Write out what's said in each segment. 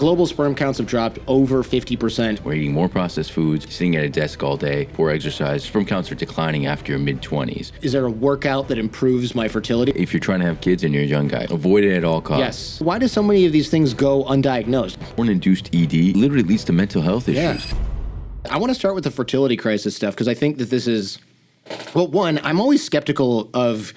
global sperm counts have dropped over 50%. We're eating more processed foods, sitting at a desk all day, poor exercise. Sperm counts are declining after your mid-20s. Is there a workout that improves my fertility? If you're trying to have kids and you're a young guy, avoid it at all costs. Yes. Why do so many of these things go undiagnosed? Hormone-induced ED literally leads to mental health issues. Yeah. I want to start with the fertility crisis stuff because I think that this is, well, one, I'm always skeptical of,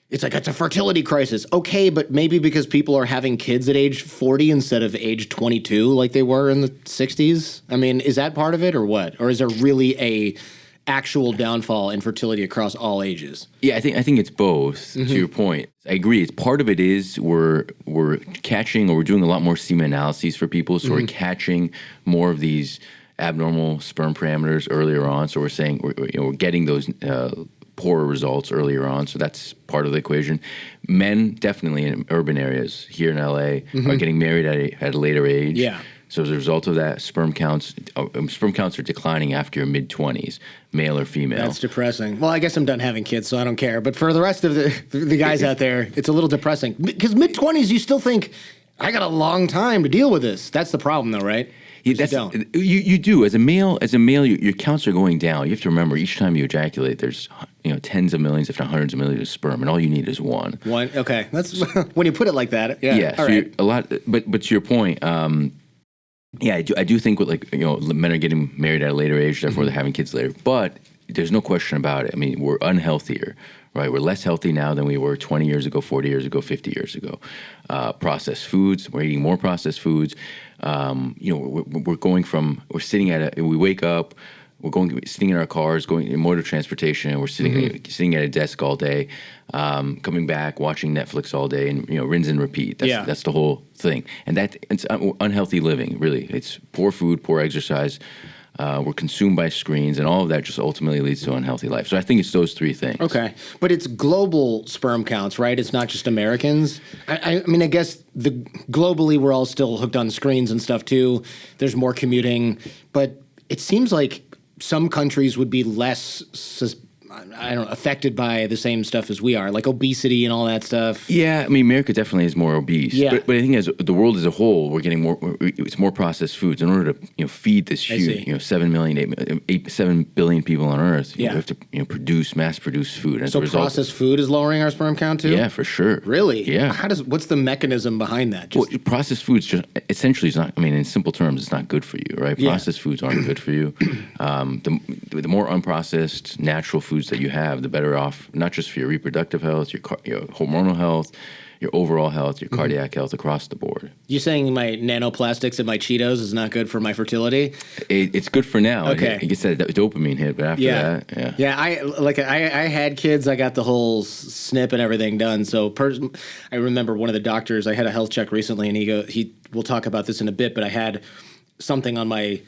it's like, it's a fertility crisis. Okay, but maybe because people are having kids at age 40 instead of age 22 like they were in the 60s? I mean, is that part of it or what? Or is there really a actual downfall in fertility across all ages? Yeah, I think it's both, to your point. I agree. It's part of it is we're catching, or we're doing a lot more semen analyses for people, so we're catching more of these abnormal sperm parameters earlier on. So we're saying we're getting those poorer results earlier on. So that's part of the equation. Men, definitely in urban areas here in LA, are getting married at a later age. Yeah. So as a result of that, sperm counts are declining after your mid-20s, male or female. That's depressing. Well, I guess I'm done having kids, so I don't care. But for the rest of the guys out there, it's a little depressing. Because mid-20s, you still think, I got a long time to deal with this. That's the problem, though, right? You do. As a male, your counts are going down. You have to remember, each time you ejaculate, there's tens of millions, if not hundreds of millions of sperm, and all you need is one. One. Okay, that's when you put it like that. Yeah. Yeah. All so right. a lot. But to your point, yeah, I do think with men are getting married at a later age, therefore they're having kids later. But there's no question about it. I mean, we're unhealthier, right? We're less healthy now than we were 20 years ago, 40 years ago, 50 years ago. Processed foods, we're eating more processed foods. We're sitting we wake up, sitting in our cars, going in motor transportation. We're sitting at a desk all day, coming back, watching Netflix all day, and rinse and repeat. That's the whole thing. And it's unhealthy living. Really, it's poor food, poor exercise. We're consumed by screens, and all of that just ultimately leads to an unhealthy life. So I think it's those three things. Okay. But it's global sperm counts, right? It's not just Americans. I mean, I guess globally we're all still hooked on screens and stuff too. There's more commuting. But it seems like some countries would be less affected by the same stuff as we are, like obesity and all that stuff. Yeah, I mean, America definitely is more obese. Yeah. But I think as the world as a whole, we're getting more. It's more processed foods in order to feed this huge 7 billion people on Earth. You have to mass produce food. And so processed food is lowering our sperm count too? Yeah, for sure. Really? Yeah. What's the mechanism behind that? Processed foods just essentially is not. I mean, in simple terms, it's not good for you, right? Yeah. Processed foods aren't good for you. The more unprocessed natural foods that you have, the better off, not just for your reproductive health, your hormonal health, your overall health, your cardiac health across the board. You saying my nanoplastics in my Cheetos is not good for my fertility? It's good for now. Okay. It gets that dopamine hit, but after that, yeah. Yeah, I had kids. I got the whole snip and everything done. So I remember one of the doctors, I had a health check recently, and we'll talk about this in a bit, but I had something on my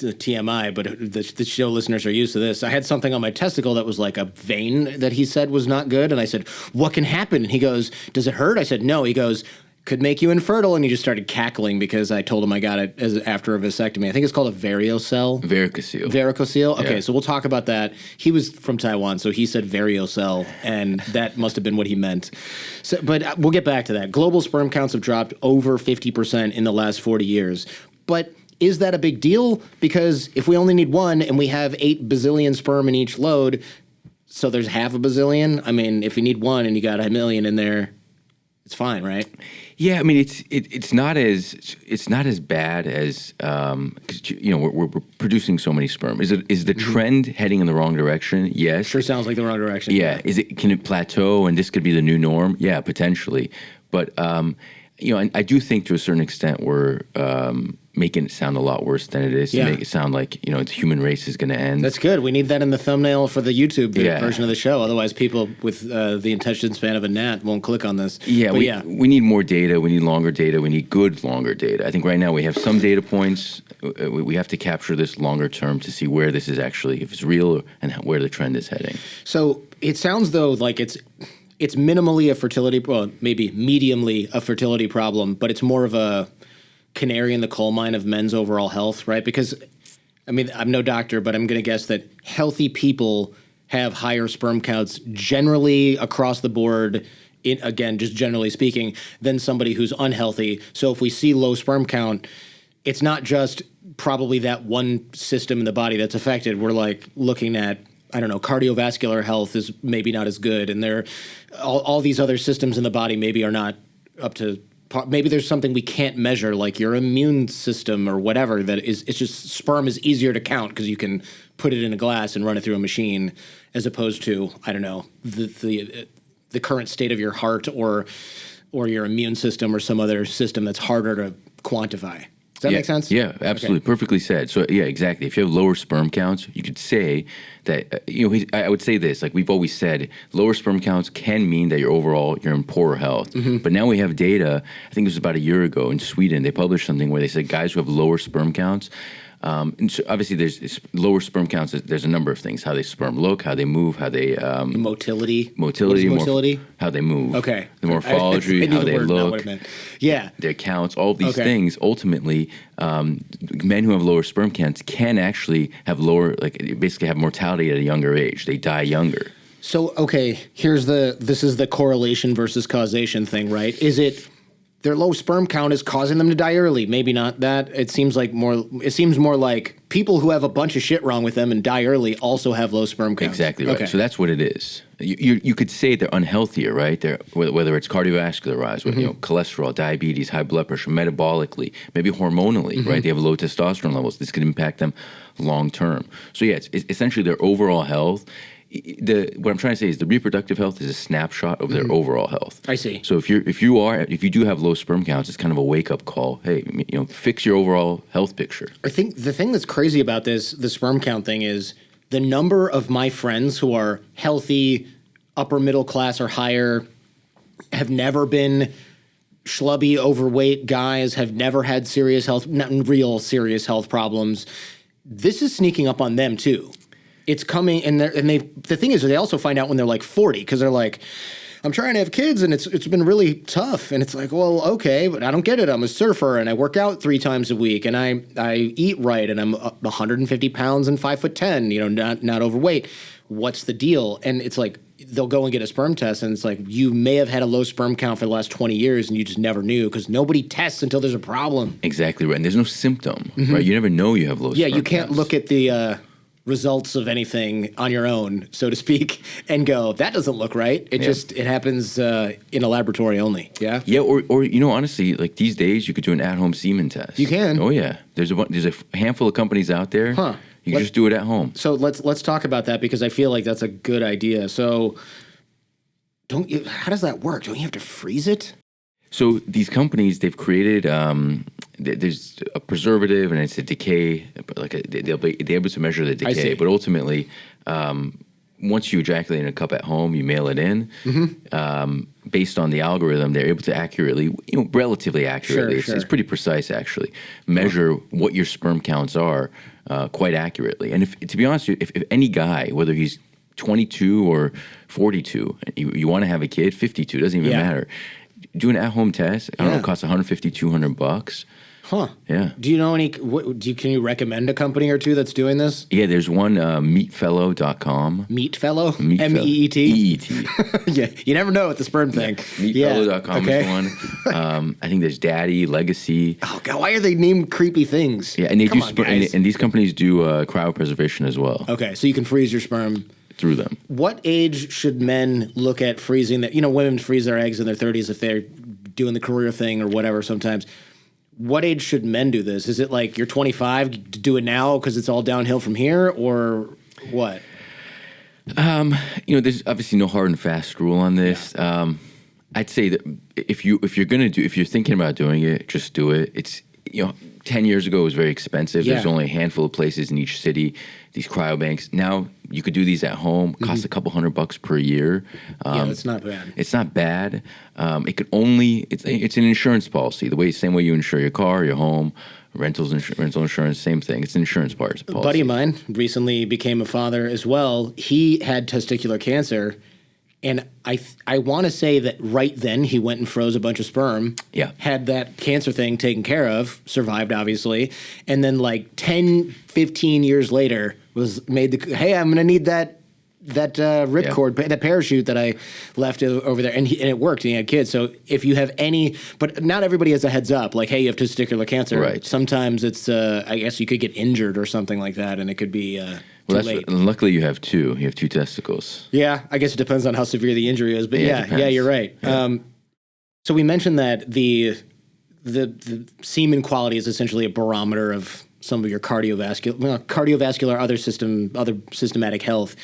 TMI, but the show listeners are used to this. I had something on my testicle that was like a vein that he said was not good. And I said, what can happen? And he goes, does it hurt? I said, no. He goes, could make you infertile. And he just started cackling because I told him I got it after a vasectomy. I think it's called a varicocele. Varicocele. Okay, so we'll talk about that. He was from Taiwan, so he said varicocele, and that must have been what he meant. So, but we'll get back to that. Global sperm counts have dropped over 50% in the last 40 years. But is that a big deal? Because if we only need one and we have 8 bazillion sperm in each load, so there's half a bazillion. I mean, if you need one and you got 1 million in there, it's fine, right? Yeah, I mean, it's not as bad as because we're producing so many sperm. Is the trend heading in the wrong direction? Yes. Sure sounds like the wrong direction. Yeah. Can it plateau and this could be the new norm? Yeah, potentially. But I do think to a certain extent we're making it sound a lot worse than it is to make it sound like the human race is going to end. That's good. We need that in the thumbnail for the YouTube version of the show. Otherwise, people with the attention span of a gnat won't click on this. Yeah, we need more data. We need longer data. We need good longer data. I think right now we have some data points. We have to capture this longer term to see where this is actually, if it's real, and where the trend is heading. So it sounds though like it's minimally a fertility, well, maybe mediumly a fertility problem, but it's more of a canary in the coal mine of men's overall health, right? Because, I mean, I'm no doctor, but I'm going to guess that healthy people have higher sperm counts generally across the board again, just generally speaking, than somebody who's unhealthy. So if we see low sperm count, it's not just probably that one system in the body that's affected. We're like looking at, I don't know, cardiovascular health is maybe not as good. And all these other systems in the body maybe are not up to par. Maybe there's something we can't measure, like your immune system or whatever, it's just sperm is easier to count because you can put it in a glass and run it through a machine as opposed to, I don't know, the current state of your heart or your immune system or some other system that's harder to quantify. Does that make sense? Yeah, absolutely. Okay. Perfectly said. So, yeah, exactly. If you have lower sperm counts, you could say that, I would say this, like we've always said, lower sperm counts can mean that you're in poorer health. Mm-hmm. But now we have data, I think it was about a year ago in Sweden, they published something where they said guys who have lower sperm counts, and so obviously there's lower sperm counts, there's a number of things, how they sperm look, how they move, how they... Motility? Motility? How they move. Okay. The morphology, how they look. Yeah. Their counts, all of these things, ultimately, men who have lower sperm counts can actually have basically have mortality at a younger age. They die younger. So, okay, this is the correlation versus causation thing, right? Is it... their low sperm count is causing them to die early? Maybe not that. It seems more like people who have a bunch of shit wrong with them and die early also have low sperm counts. Exactly right. Okay. So that's what it is. You could say they're unhealthier, right? They're, whether it's cardiovascular rise, with cholesterol, diabetes, high blood pressure, metabolically, maybe hormonally, right? They have low testosterone levels. This could impact them long term. So yeah, it's essentially their overall health. What I'm trying to say is the reproductive health is a snapshot of their overall health. I see. So if you do have low sperm counts, it's kind of a wake up call. Hey, fix your overall health picture. I think the thing that's crazy about the sperm count thing is the number of my friends who are healthy, upper middle class or higher, have never been schlubby, overweight guys, have never had real serious health problems. This is sneaking up on them too. It's coming, and the thing is, they also find out when they're like 40, because they're like, I'm trying to have kids, and it's been really tough. And it's like, well, okay, but I don't get it. I'm a surfer, and I work out 3 times a week, and I eat right, and I'm 150 pounds and 5'10", not overweight. What's the deal? And it's like, they'll go and get a sperm test, and it's like, you may have had a low sperm count for the last 20 years, and you just never knew, because nobody tests until there's a problem. Exactly right. And there's no symptom, right? You never know you have low sperm counts. Yeah, you can't look at the... results of anything on your own, so to speak, and go, that doesn't look right. It happens in a laboratory only. Yeah. Yeah, or honestly, like these days, you could do an at-home semen test. You can. Oh yeah, there's a handful of companies out there. Huh. You can just do it at home. So let's talk about that, because I feel like that's a good idea. So how does that work? Don't you have to freeze it? So these companies, they've created there's a preservative, and it's a decay. They'll be able to measure the decay, but ultimately, once you ejaculate in a cup at home, you mail it in. Based on the algorithm, they're able to accurately, relatively accurately. It's pretty precise actually. Measure what your sperm counts are quite accurately. And to be honest with you, if any guy, whether he's 22 or 42, you want to have a kid, 52, doesn't even matter. Do an at-home test. I don't know, it costs $150, $200. Huh. Yeah. Do you know any? Can you recommend a company or two that's doing this? Yeah, there's one, meatfellow.com. Meatfellow? MEET? EET. Yeah, you never know with the sperm thing. Meatfellow.com is one. I think there's Daddy, Legacy. Oh God, why are they named creepy things? Yeah, and and these companies do cryopreservation as well. Okay, so you can freeze your sperm through them. What age should men look at freezing that? Women freeze their eggs in their 30s if they're doing the career thing or whatever sometimes. What age should men do this? Is it like you're 25, do it now because it's all downhill from here, or what? There's obviously no hard and fast rule on this. Yeah. I'd say that if you're thinking about doing it, just do it. It's 10 years ago it was very expensive. Yeah. There's only a handful of places in each city, these cryobanks. Now you could do these at home. Cost a couple $100 per year. That's not bad. It's not bad. It's an insurance policy. Same way you insure your car, your home, rental insurance, same thing. It's an insurance policy. A buddy of mine recently became a father as well. He had testicular cancer. And I want to say that right then he went and froze a bunch of sperm. Yeah. Had that cancer thing taken care of, survived obviously, and then like 10, 15 years later was made hey, I'm going to need that ripcord, that parachute that I left over there, and it worked, and he had kids. So if you have any, but not everybody has a heads up, like, hey, you have testicular cancer. Right. Sometimes it's, I guess you could get injured or something like that, and it could be too late. Luckily, you have two. You have two testicles. Yeah, I guess it depends on how severe the injury is, but yeah, you're right. Yeah. So we mentioned that the semen quality is essentially a barometer of some of your cardiovascular, other systematic health.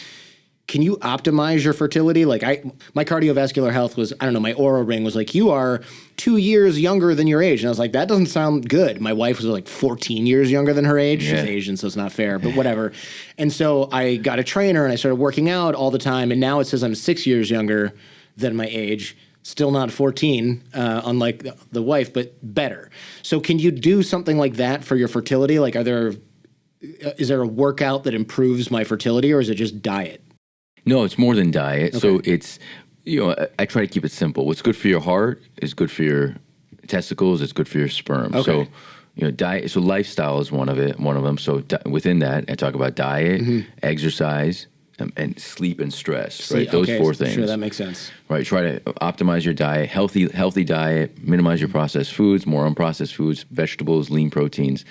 Can you optimize your fertility? Like my cardiovascular health was, I don't know, my Oura ring was like, you are 2 years younger than your age. And I was like, that doesn't sound good. My wife was like 14 years younger than her age. Yeah. She's Asian, so it's not fair, but whatever. And so I got a trainer and I started working out all the time. And now it says I'm 6 years younger than my age. Still not 14, unlike the wife, but better. So can you do something like that for your fertility? Like, is there a workout that improves my fertility, or is it just diet? No, it's more than diet. Okay. So it's, I try to keep it simple. What's good for your heart is good for your testicles. It's good for your sperm. Okay. So, diet. So lifestyle is one of them. So within that, I talk about diet, exercise, and sleep and stress. Right, those four things. Sure, that makes sense. Right, try to optimize your diet, healthy diet, minimize your processed foods, more unprocessed foods, vegetables, lean proteins.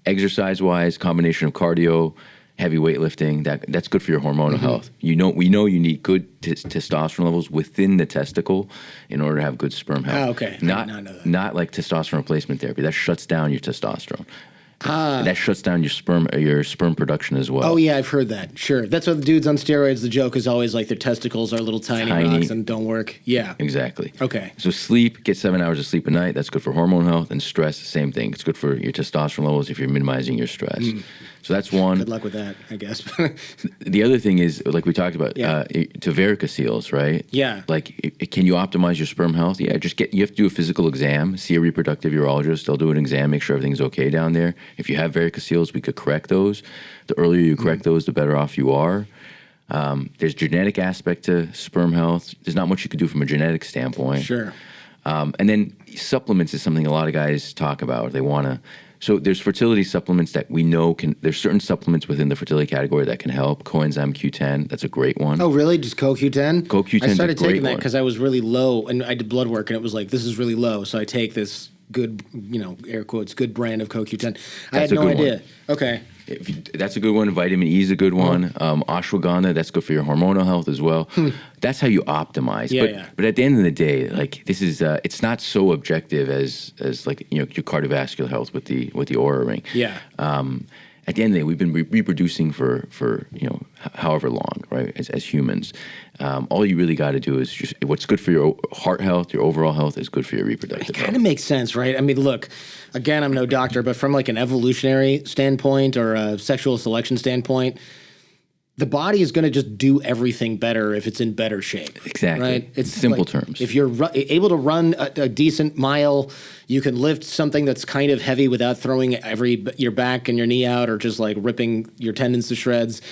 Exercise-wise, combination of cardio, heavy weightlifting, that's good for your hormonal health. We know you need good testosterone levels within the testicle in order to have good sperm health. Oh, okay. I did not know that. Not like testosterone replacement therapy. That shuts down your testosterone. That shuts down your sperm production as well. Oh yeah, I've heard that. Sure, that's what the dudes on steroids. The joke is always like their testicles are little tiny rocks and don't work. Yeah, exactly. Okay. So get 7 hours of sleep a night. That's good for hormone health. And stress, same thing. It's good for your testosterone levels if you're minimizing your stress. So that's one. Good luck with that, I guess. The other thing is, like we talked about, to varicoceles, right? Yeah. Like, can you optimize your sperm health? Yeah, you have to do a physical exam, see a reproductive urologist. They'll do an exam, make sure everything's okay down there. If you have varicoceles, we could correct those. The earlier you correct those, the better off you are. There's genetic aspect to sperm health. There's not much you could do from a genetic standpoint. Sure. And then supplements is something a lot of guys talk about. They want to. So there's fertility supplements that we know there's certain supplements within the fertility category that can help. Coenzyme Q10, that's a great one. Oh, really? Just CoQ10? CoQ10 is a great one. I started taking that because I was really low, and I did blood work, and it was like, this is really low. So I take this good, air quotes, good brand of CoQ10. I had no idea. Okay. That's a good one. Vitamin E is a good one. Ashwagandha, that's good for your hormonal health as well. That's how you optimize. But at the end of the day, like, this is it's not so objective as like your cardiovascular health with the Oura ring. Yeah. At the end of the day, we've been reproducing for however long, right? As humans, all you really got to do is just what's good for your heart health, your overall health is good for your reproductive health. It kind of makes sense, right? I mean, look, again, I'm no doctor, but from like an evolutionary standpoint or a sexual selection standpoint, the body is going to just do everything better if it's in better shape. Exactly. Right? It's simple terms. If you're able to run a decent mile, you can lift something that's kind of heavy without throwing your back and your knee out or just like ripping your tendons to shreds.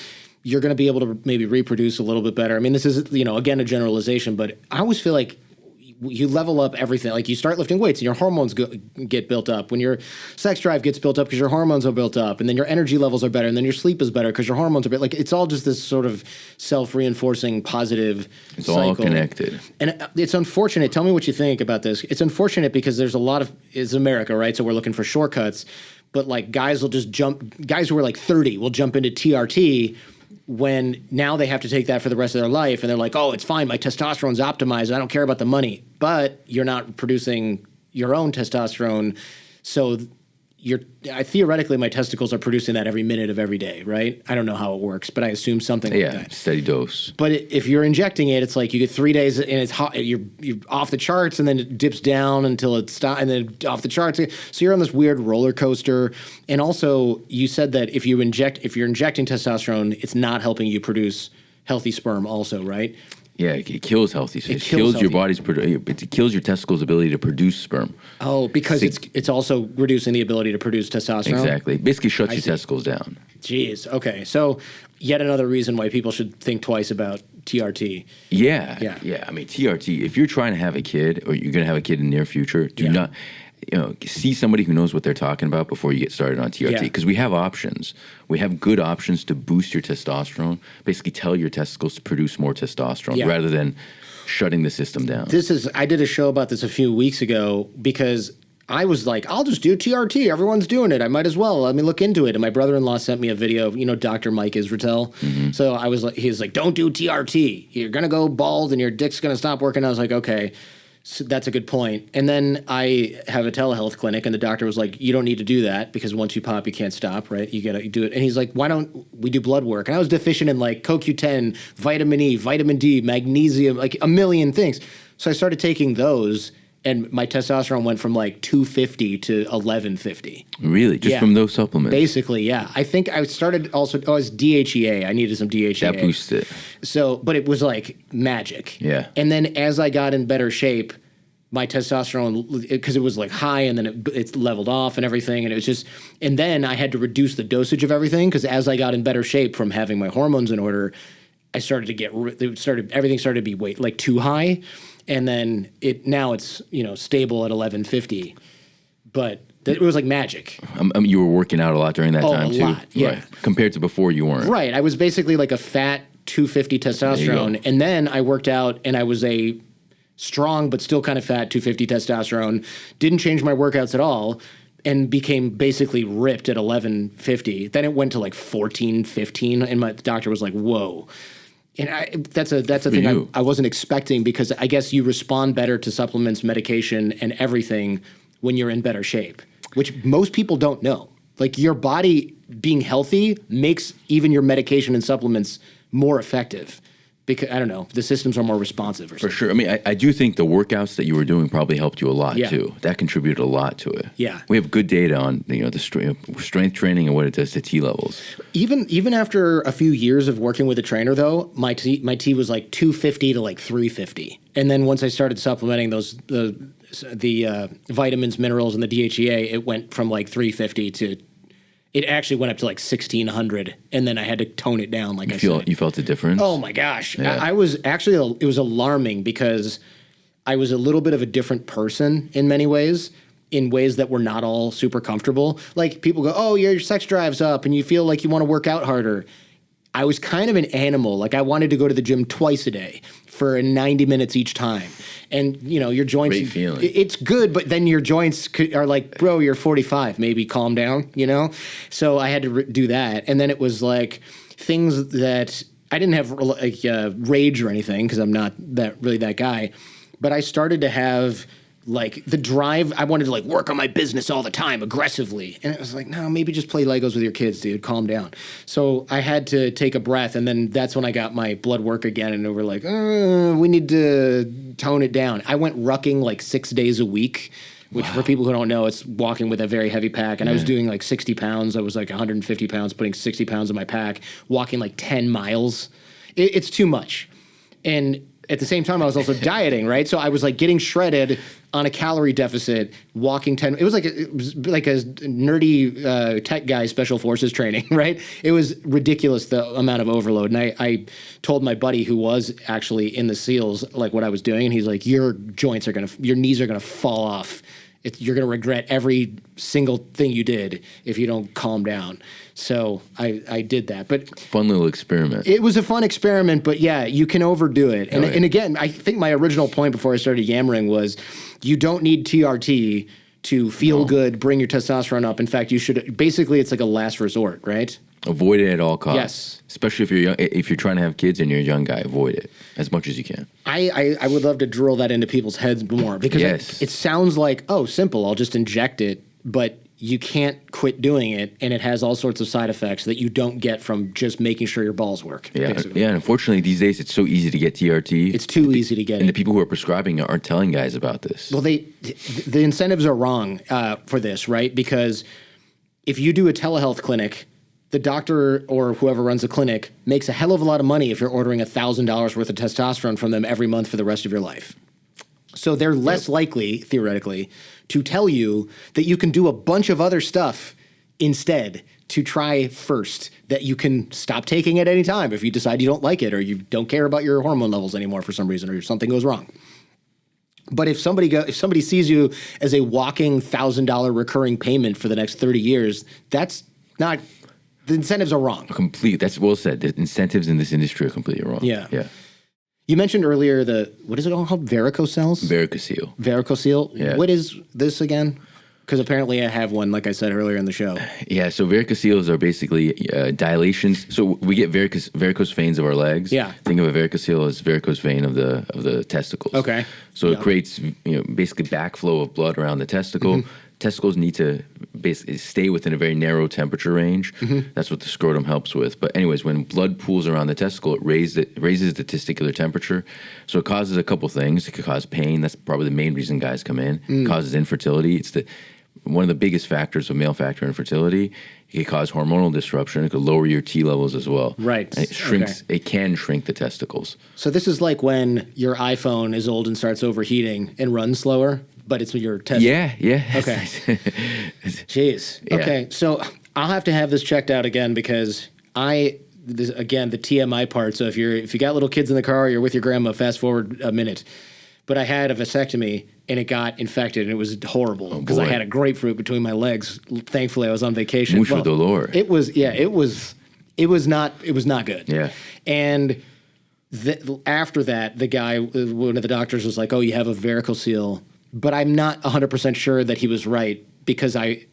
You're going to be able to maybe reproduce a little bit better. I mean, this is, again, a generalization, but I always feel like you level up everything. Like, you start lifting weights and your hormones get built up. When your sex drive gets built up because your hormones are built up, and then your energy levels are better, and then your sleep is better because your hormones are better. Like, it's all just this sort of self-reinforcing positive cycle. All connected. And it's unfortunate. Tell me what you think about this. It's unfortunate because there's it's America, right? So we're looking for shortcuts. But like, guys who are like 30 will jump into TRT when now they have to take that for the rest of their life, and they're like, oh, it's fine, my testosterone's optimized, I don't care about the money. But you're not producing your own testosterone, so theoretically my testicles are producing that every minute of every day, right? I don't know how it works, but I assume something like that. Steady dose. But if you're injecting it, it's like you get 3 days and it's hot, you're off the charts, and then it dips down until it stops, and then off the charts. So you're on this weird roller coaster. And also, you said that if you're injecting testosterone, it's not helping you produce healthy sperm also, right? Yeah, it kills healthy. It kills your body's. It kills your testicles' ability to produce sperm. Oh, because it's also reducing the ability to produce testosterone. Exactly. It basically shuts your testicles down. Jeez. Okay. So yet another reason why people should think twice about TRT. Yeah. I mean, TRT. If you're trying to have a kid, or you're going to have a kid in the near future, do not. see somebody who knows what they're talking about before you get started on TRT, because we have options. We have good options to boost your testosterone. Basically, tell your testicles to produce more testosterone rather than shutting the system down. I did a show about this a few weeks ago because I was like, I'll just do TRT. Everyone's doing it. I might as well. Let me look into it. And my brother-in-law sent me a video of, Dr. Mike Israetel. So I was like, he was like, don't do TRT. You're going to go bald and your dick's going to stop working. I was like, okay, so that's a good point. And then I have a telehealth clinic and the doctor was like, you don't need to do that because once you pop, you can't stop, right? You got to do it. And he's like, why don't we do blood work? And I was deficient in like CoQ10, vitamin E, vitamin D, magnesium, like a million things. So I started taking those. And my testosterone went from like 250 to 1150. Really? Just from those supplements? Basically, yeah. I think I started also, I was DHEA. I needed some DHEA. That boosted it. So, but it was like magic. Yeah. And then as I got in better shape, my testosterone, because it was like high and then it leveled off and everything. And it was just, and then I had to reduce the dosage of everything because as I got in better shape from having my hormones in order, I started to get, everything started to be like too high. And then now it's stable at 1150, but it was like magic. You were working out a lot during that time too, lot, yeah. Right. Compared to before, you weren't. Right, I was basically like a fat 250 testosterone, and then I worked out and I was a strong but still kind of fat 250 testosterone. Didn't change my workouts at all, and became basically ripped at 1150. Then it went to like 14, 15, and my doctor was like, "Whoa." And that's a thing I wasn't expecting because I guess you respond better to supplements, medication, and everything when you're in better shape, which most people don't know. Like your body being healthy makes even your medication and supplements more effective because, I don't know, the systems are more responsive or something. For sure. I mean, I do think the workouts that you were doing probably helped you a lot too. That contributed a lot to it. Yeah. We have good data on the strength training and what it does to T levels. Even after a few years of working with a trainer, though, my T was like 250 to like 350. And then once I started supplementing the vitamins, minerals, and the DHEA, it went from like 350 to it actually went up to like 1,600, and then I had to tone it down. Like you felt a difference? Oh my gosh! Yeah. I was actually it was alarming because I was a little bit of a different person in many ways. In ways that were not all super comfortable. Like people go, "Oh, your sex drive's up, and you feel like you want to work out harder." I was kind of an animal. Like I wanted to go to the gym twice a day for 90 minutes each time. And, your joints, great feeling. It's good, but then your joints are like, bro, you're 45, maybe calm down, So I had to do that. And then it was like things that I didn't have like rage or anything because I'm not that guy. But I started to have like the drive. I wanted to like work on my business all the time aggressively. And it was like, no, maybe just play Legos with your kids, dude. Calm down. So I had to take a breath. And then that's when I got my blood work again. And they were like, we need to tone it down. I went rucking like 6 days a week, which for people who don't know, it's walking with a very heavy pack. And I was doing like 60 pounds. I was like 150 pounds, putting 60 pounds in my pack, walking like 10 miles. It's too much. And at the same time, I was also dieting, right? So I was like getting shredded on a calorie deficit, walking 10. It was like a nerdy tech guy, special forces training, right? It was ridiculous, the amount of overload. And I told my buddy who was actually in the SEALs, like what I was doing. And he's like, your knees are going to fall off. You're going to regret every single thing you did if you don't calm down. So I did that. But fun little experiment. It was a fun experiment, but yeah, you can overdo it. And again, I think my original point before I started yammering was you don't need TRT to feel good, bring your testosterone up. In fact, you should, basically it's like a last resort, right? Avoid it at all costs. Yes. Especially if you're young, if you're trying to have kids and you're a young guy, avoid it as much as you can. I would love to drill that into people's heads more because it sounds like, oh, simple, I'll just inject it, but you can't quit doing it, and it has all sorts of side effects that you don't get from just making sure your balls work. Yeah, basically. yeah. And unfortunately, these days it's so easy to get TRT. It's too easy to get and it. the people who are prescribing it aren't telling guys about this. Well, the incentives are wrong for this, right? Because if you do a telehealth clinic, the doctor or whoever runs the clinic makes a hell of a lot of money if you're ordering $1,000 worth of testosterone from them every month for the rest of your life. So they're less likely, theoretically, to tell you that you can do a bunch of other stuff instead to try first, that you can stop taking it any time if you decide you don't like it or you don't care about your hormone levels anymore for some reason or something goes wrong. But if somebody sees you as a walking $1,000 recurring payment for the next 30 years, that's not, the incentives are wrong. That's well said. The incentives in this industry are completely wrong. Yeah. Yeah. You mentioned earlier what is it all called? Varicocele? Varicocele. Varicocele? Yeah. What is this again? Because apparently I have one, like I said earlier in the show. Yeah, so varicoceles are basically dilations. So we get varicose veins of our legs. Yeah. Think of a varicocele as varicose vein of the testicles. Okay. So it creates basically backflow of blood around the testicle. Mm-hmm. Testicles need to basically stay within a very narrow temperature range. Mm-hmm. That's what the scrotum helps with. But anyways, when blood pools around the testicle, it raises the testicular temperature. So it causes a couple things. It could cause pain. That's probably the main reason guys come in. It causes infertility. It's one of the biggest factors of male factor infertility. It can cause hormonal disruption. It could lower your T levels as well. Right. And it shrinks. Okay. It can shrink the testicles. So this is like when your iPhone is old and starts overheating and runs slower, but it's your testicles. Yeah. Okay. Jeez. Yeah. Okay. So I'll have to have this checked out again because again, the TMI part. So if you got little kids in the car, or you're with your grandma, fast forward a minute. But I had a vasectomy and it got infected and it was horrible because I had a grapefruit between my legs. Thankfully, I was on vacation. Mucho dolor. It was not good. Yeah. And after that, one of the doctors was like, "Oh, you have a varicocele," but I'm not 100% sure that he was right because I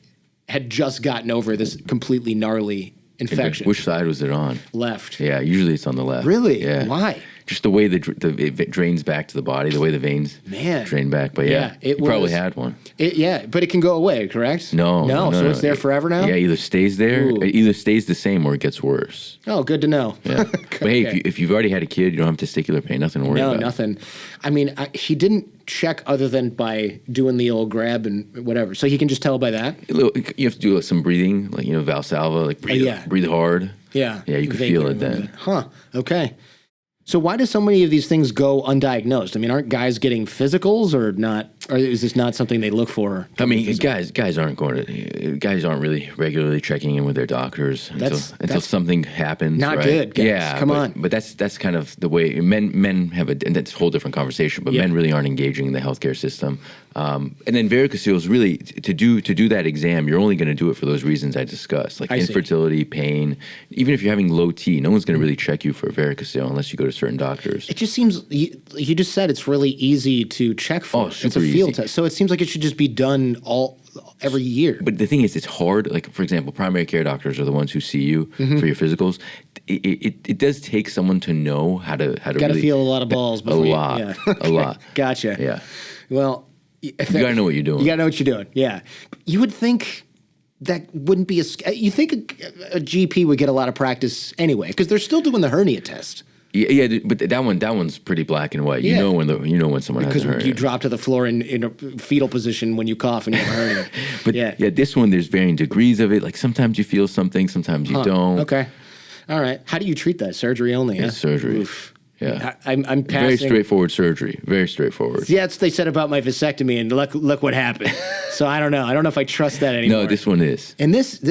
had just gotten over this completely gnarly infection. Which side was it on? Left. Yeah, usually it's on the left. Really? Yeah. Why? Just the way it drains back to the body, the way the veins drain back. But you probably had one. But it can go away, correct? No. So it's there forever now? Yeah, either stays there, it either stays the same or it gets worse. Oh, good to know. Yeah. But hey, if you've already had a kid, you don't have testicular pain, nothing to worry about. No, nothing. I mean, he didn't check other than by doing the old grab and whatever. So he can just tell by that? You have to do some breathing, like, Valsalva, like breathe hard. Yeah. Yeah, you can feel it then. Huh, okay. So why do so many of these things go undiagnosed? I mean, aren't guys getting physicals or not? Or is this not something they look for? I mean, guys aren't really regularly checking in with their doctors until something happens. Not right? good, guys. Yeah, Come on. But that's kind of the way men have and that's a whole different conversation. But men really aren't engaging in the healthcare system. And then varicoceles, really, to do that exam, you're only going to do it for those reasons I discussed, like infertility, pain. Even if you're having low T, no one's going to really check you for a varicocele unless you go to certain doctors. It just seems, you just said it's really easy to check for. It's a field test. So it seems like it should just be done every year. But the thing is, it's hard. Like, for example, primary care doctors are the ones who see you for your physicals. It does take someone to know how to really feel a lot of balls before a lot. Gotcha. Yeah. Well, you got to know what you're doing. You got to know what you're doing. Yeah. You would think that wouldn't be you think a GP would get a lot of practice anyway because they're still doing the hernia test. Yeah, but that one's pretty black and white. You know when someone has a hernia. Because you drop to the floor in a fetal position when you cough and you have a hernia. But this one, there's varying degrees of it. Like sometimes you feel something, sometimes you don't. Okay, all right. How do you treat that? Surgery only? It's surgery. Oof. Yeah, I'm passing. Very straightforward surgery. Very straightforward. Yeah, that's what they said about my vasectomy, and look what happened. So I don't know. I don't know if I trust that anymore. No, this one is. And this,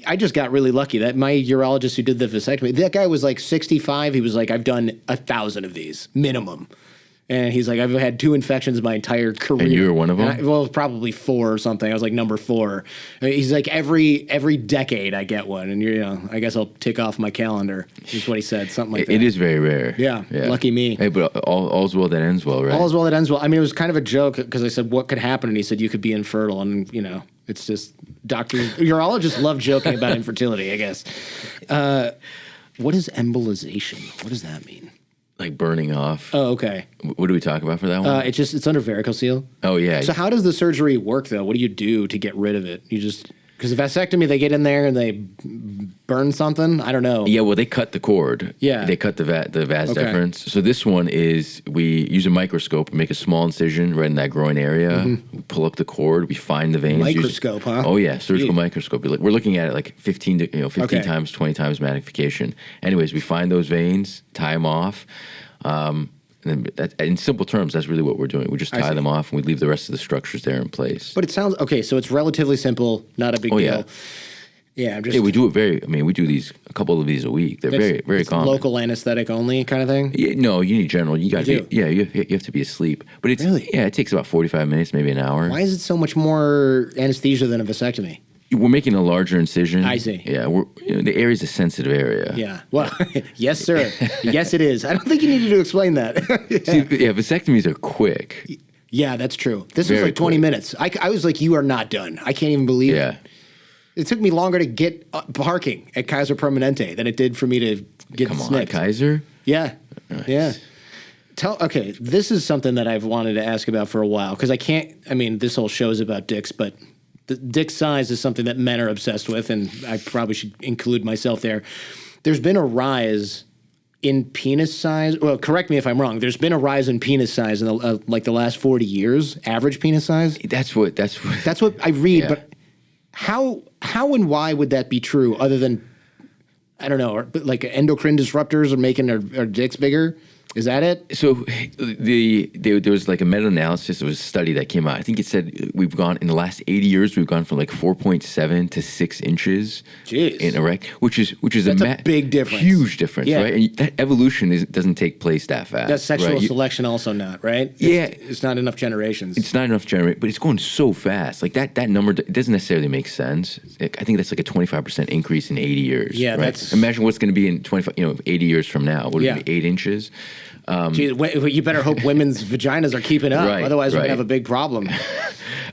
I just got really lucky that my urologist who did the vasectomy, that guy was like 65. He was like, I've done 1,000 of these minimum. And he's like, I've had 2 infections my entire career. And you were one of them? Well, probably 4 or something. I was like number 4. He's like, every decade I get one. And, I guess I'll tick off my calendar, is what he said, something like that. It is very rare. Yeah, lucky me. Hey, but all's well that ends well, right? All's well that ends well. I mean, it was kind of a joke because I said, what could happen? And he said, you could be infertile. And, it's just urologists love joking about infertility, I guess. What is embolization? What does that mean? Like burning off. Oh, okay. What do we talk about for that one? It's under varicocele. Oh, yeah. So how does the surgery work, though? What do you do to get rid of it? Because the vasectomy, they get in there and they burn something? I don't know. Yeah, well, they cut the cord. Yeah. They cut the vas deferens. So this one is, we use a microscope and make a small incision right in that groin area. We pull up the cord. We find the veins. Microscope, huh? Oh, yeah. Surgical microscope. We're looking at it like 15 times, 20 times magnification. Anyways, we find those veins, tie them off. And in simple terms, that's really what we're doing. We just tie them off and we leave the rest of the structures there in place. But it sounds, okay, so it's relatively simple, not a big deal. Yeah, I'm just Yeah, we do it we do a couple of these a week. They're very it's common. local anesthetic only kind of thing. Yeah, no, you need general. You got to do? be, you have to be asleep. But it's, Really? yeah, it takes about 45 minutes, maybe an hour. Why is it so much more anesthesia than a vasectomy? We're making a larger incision. I see. Yeah, the area is a sensitive area. Yeah. Well, yes, sir. Yes, it is. I don't think you needed to explain that. See, vasectomies are quick. Yeah, that's true. This was Very like 20 quick. minutes. I was like, you are not done. I can't even believe Yeah. it. It took me longer to get parking at Kaiser Permanente than it did for me to get Come on, snipped. Kaiser. Yeah. Nice. Yeah. Okay, this is something that I've wanted to ask about for a while because this whole show is about dicks, but the dick size is something that men are obsessed with, and I probably should include myself there. There's been a rise in penis size. Well, correct me if I'm wrong. There's been a rise in penis size in the last 40 years, average penis size. That's what I read, Yeah. but how and why would that be true other than, I don't know, like endocrine disruptors are making our dicks bigger? Is that it? So there was like a meta-analysis. It was a study that came out. I think it said we've gone in the last 80 years. We've gone from like 4.7 to 6 inches Jeez. in erect, which is That's a big difference. huge difference, Yeah. right? And that evolution doesn't take place that fast. That's sexual right? selection also not, right? Yeah. It's not enough generations. It's not enough generate, but it's going so fast. Like that number it doesn't necessarily make sense. I think that's like a 25% increase in 80 years. Yeah, right? that's- Imagine what's going to be in 80 years from now. Would Yeah. it be 8 inches? Geez, you better hope women's vaginas are keeping up. Right, Otherwise, we're right. gonna have a big problem.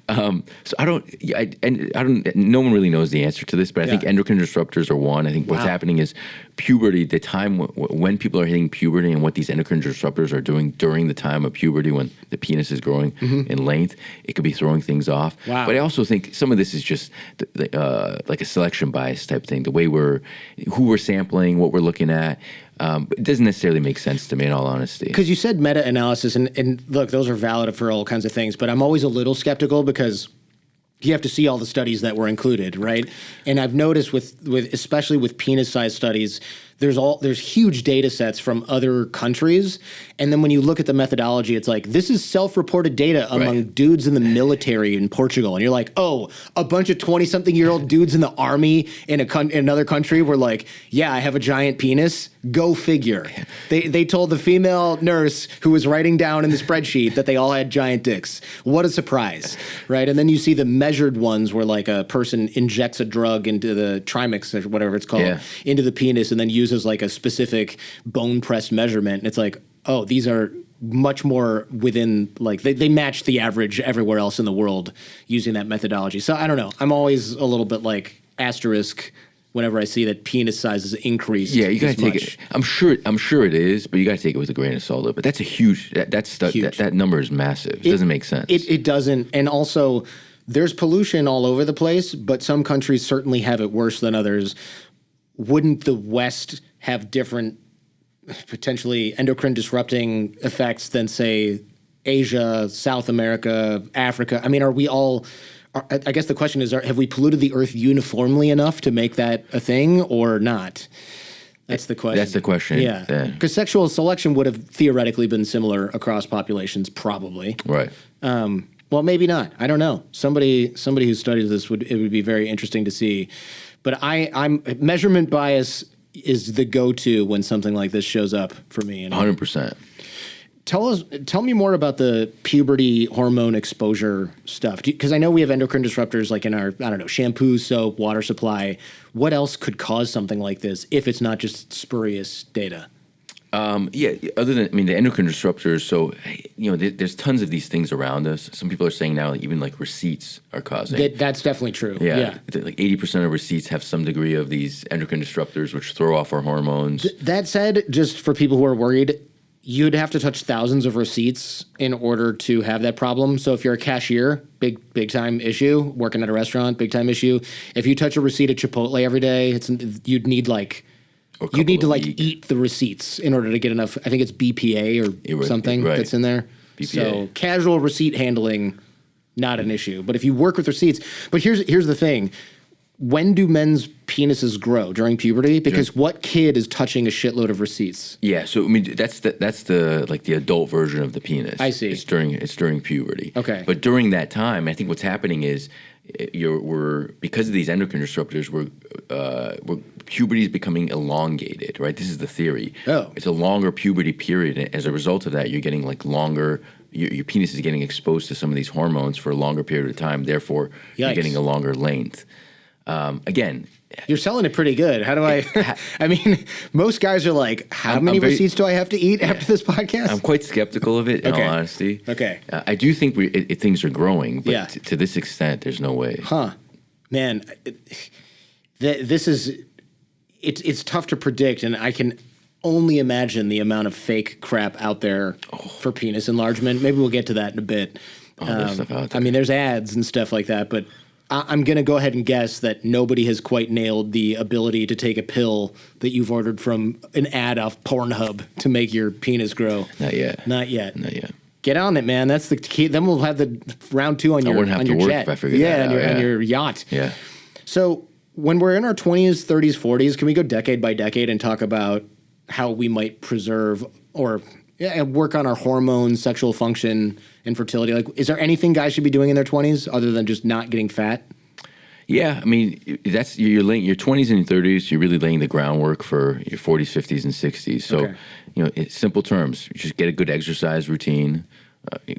So I don't. No one really knows the answer to this, but I think Yeah. endocrine disruptors are one. I think what's Wow. happening is puberty. The time when people are hitting puberty and what these endocrine disruptors are doing during the time of puberty, when the penis is growing in length, it could be throwing things off. Wow. But I also think some of this is just like a selection bias type thing. The way who we're sampling, what we're looking at. But it doesn't necessarily make sense to me, in all honesty. Because you said meta-analysis, and look, those are valid for all kinds of things, but I'm always a little skeptical because you have to see all the studies that were included, right? And I've noticed with especially with penis size studies, there's huge data sets from other countries, and then when you look at the methodology, it's like this is self-reported data among Right. dudes in the military in Portugal, and you're like, oh, a bunch of 20-something-year-old dudes in the army in another country were like, yeah, I have a giant penis. Go figure. They told the female nurse who was writing down in the spreadsheet that they all had giant dicks. What a surprise, right? And then you see the measured ones where like a person injects a drug into the trimix or whatever it's called, Yeah. into the penis and then uses like a specific bone pressed measurement. And it's like, oh, these are much more within, like they match the average everywhere else in the world using that methodology. So I don't know. I'm always a little bit like asterisk whenever I see that penis size is increased. Yeah, you got this to take much. it. I'm sure it is, but you got to take it with a grain of salt. But that's a huge. Huge. That number is massive. It doesn't make sense. It doesn't. And also, there's pollution all over the place, but some countries certainly have it worse than others. Wouldn't the West have different, potentially endocrine disrupting effects than, say, Asia, South America, Africa? I mean, are we all... I guess the question is, have we polluted the earth uniformly enough to make that a thing or not? That's the question. That's the question. Yeah. Yeah. Because sexual selection would have theoretically been similar across populations, probably. Right. Well, maybe not. I don't know. Somebody who studies this would be very interesting to see. But I'm measurement bias is the go-to when something like this shows up for me. 100%. Tell me more about the puberty hormone exposure stuff, because I know we have endocrine disruptors like in our, I don't know, shampoo, soap, water supply. What else could cause something like this if it's not just spurious data? Yeah. Other than the endocrine disruptors. So there's tons of these things around us. Some people are saying now even like receipts are causing. That's definitely true. Yeah. Like 80% of receipts have some degree of these endocrine disruptors, which throw off our hormones. That said, just for people who are worried, you'd have to touch thousands of receipts in order to have that problem. So if you're a cashier, big time issue. Working at a restaurant, big time issue. If you touch a receipt at Chipotle every day, you'd need to eat the receipts in order to get enough. I think it's BPA or something that's in there. BPA. So casual receipt handling, not an issue. But if you work with receipts, but here's the thing. When do men's penises grow? During puberty? Because what kid is touching a shitload of receipts? Yeah, so that's the like the adult version of the penis. I see. It's during puberty. Okay. But during that time, I think what's happening is because of these endocrine disruptors, puberty is becoming elongated, right? This is the theory. Oh. It's a longer puberty period, and as a result of that, you're getting like longer. Your penis is getting exposed to some of these hormones for a longer period of time. Therefore, you're Yikes. getting a longer length. Again, You're selling it pretty good. How do I? I mean, most guys are like, "How many receipts do I have to eat after this podcast?" I'm quite skeptical of it, in Okay. all honesty. Okay. I do think things are growing, but Yeah. to this extent, there's no way. Huh, man, this is it's tough to predict, and I can only imagine the amount of fake crap out there for penis enlargement. Maybe we'll get to that in a bit. There's stuff out there. I mean, there's ads and stuff like that, but I'm going to go ahead and guess that nobody has quite nailed the ability to take a pill that you've ordered from an ad off Pornhub to make your penis grow. Not yet. Not yet. Not yet. Get on it, man. That's the key. Then we'll have the round 2 on your wouldn't have on to your work jet. if I figured that out, on yeah. your yacht. Yeah. So when we're in our 20s, 30s, 40s, can we go decade by decade and talk about how we might preserve or work on our hormones, sexual function, and fertility? Like, is there anything guys should be doing in their 20s other than just not getting fat? Yeah, I mean, that's you're laying your 20s and your 30s. You're really laying the groundwork for your 40s, 50s, and 60s. So, Okay. in simple terms, you just get a good exercise routine,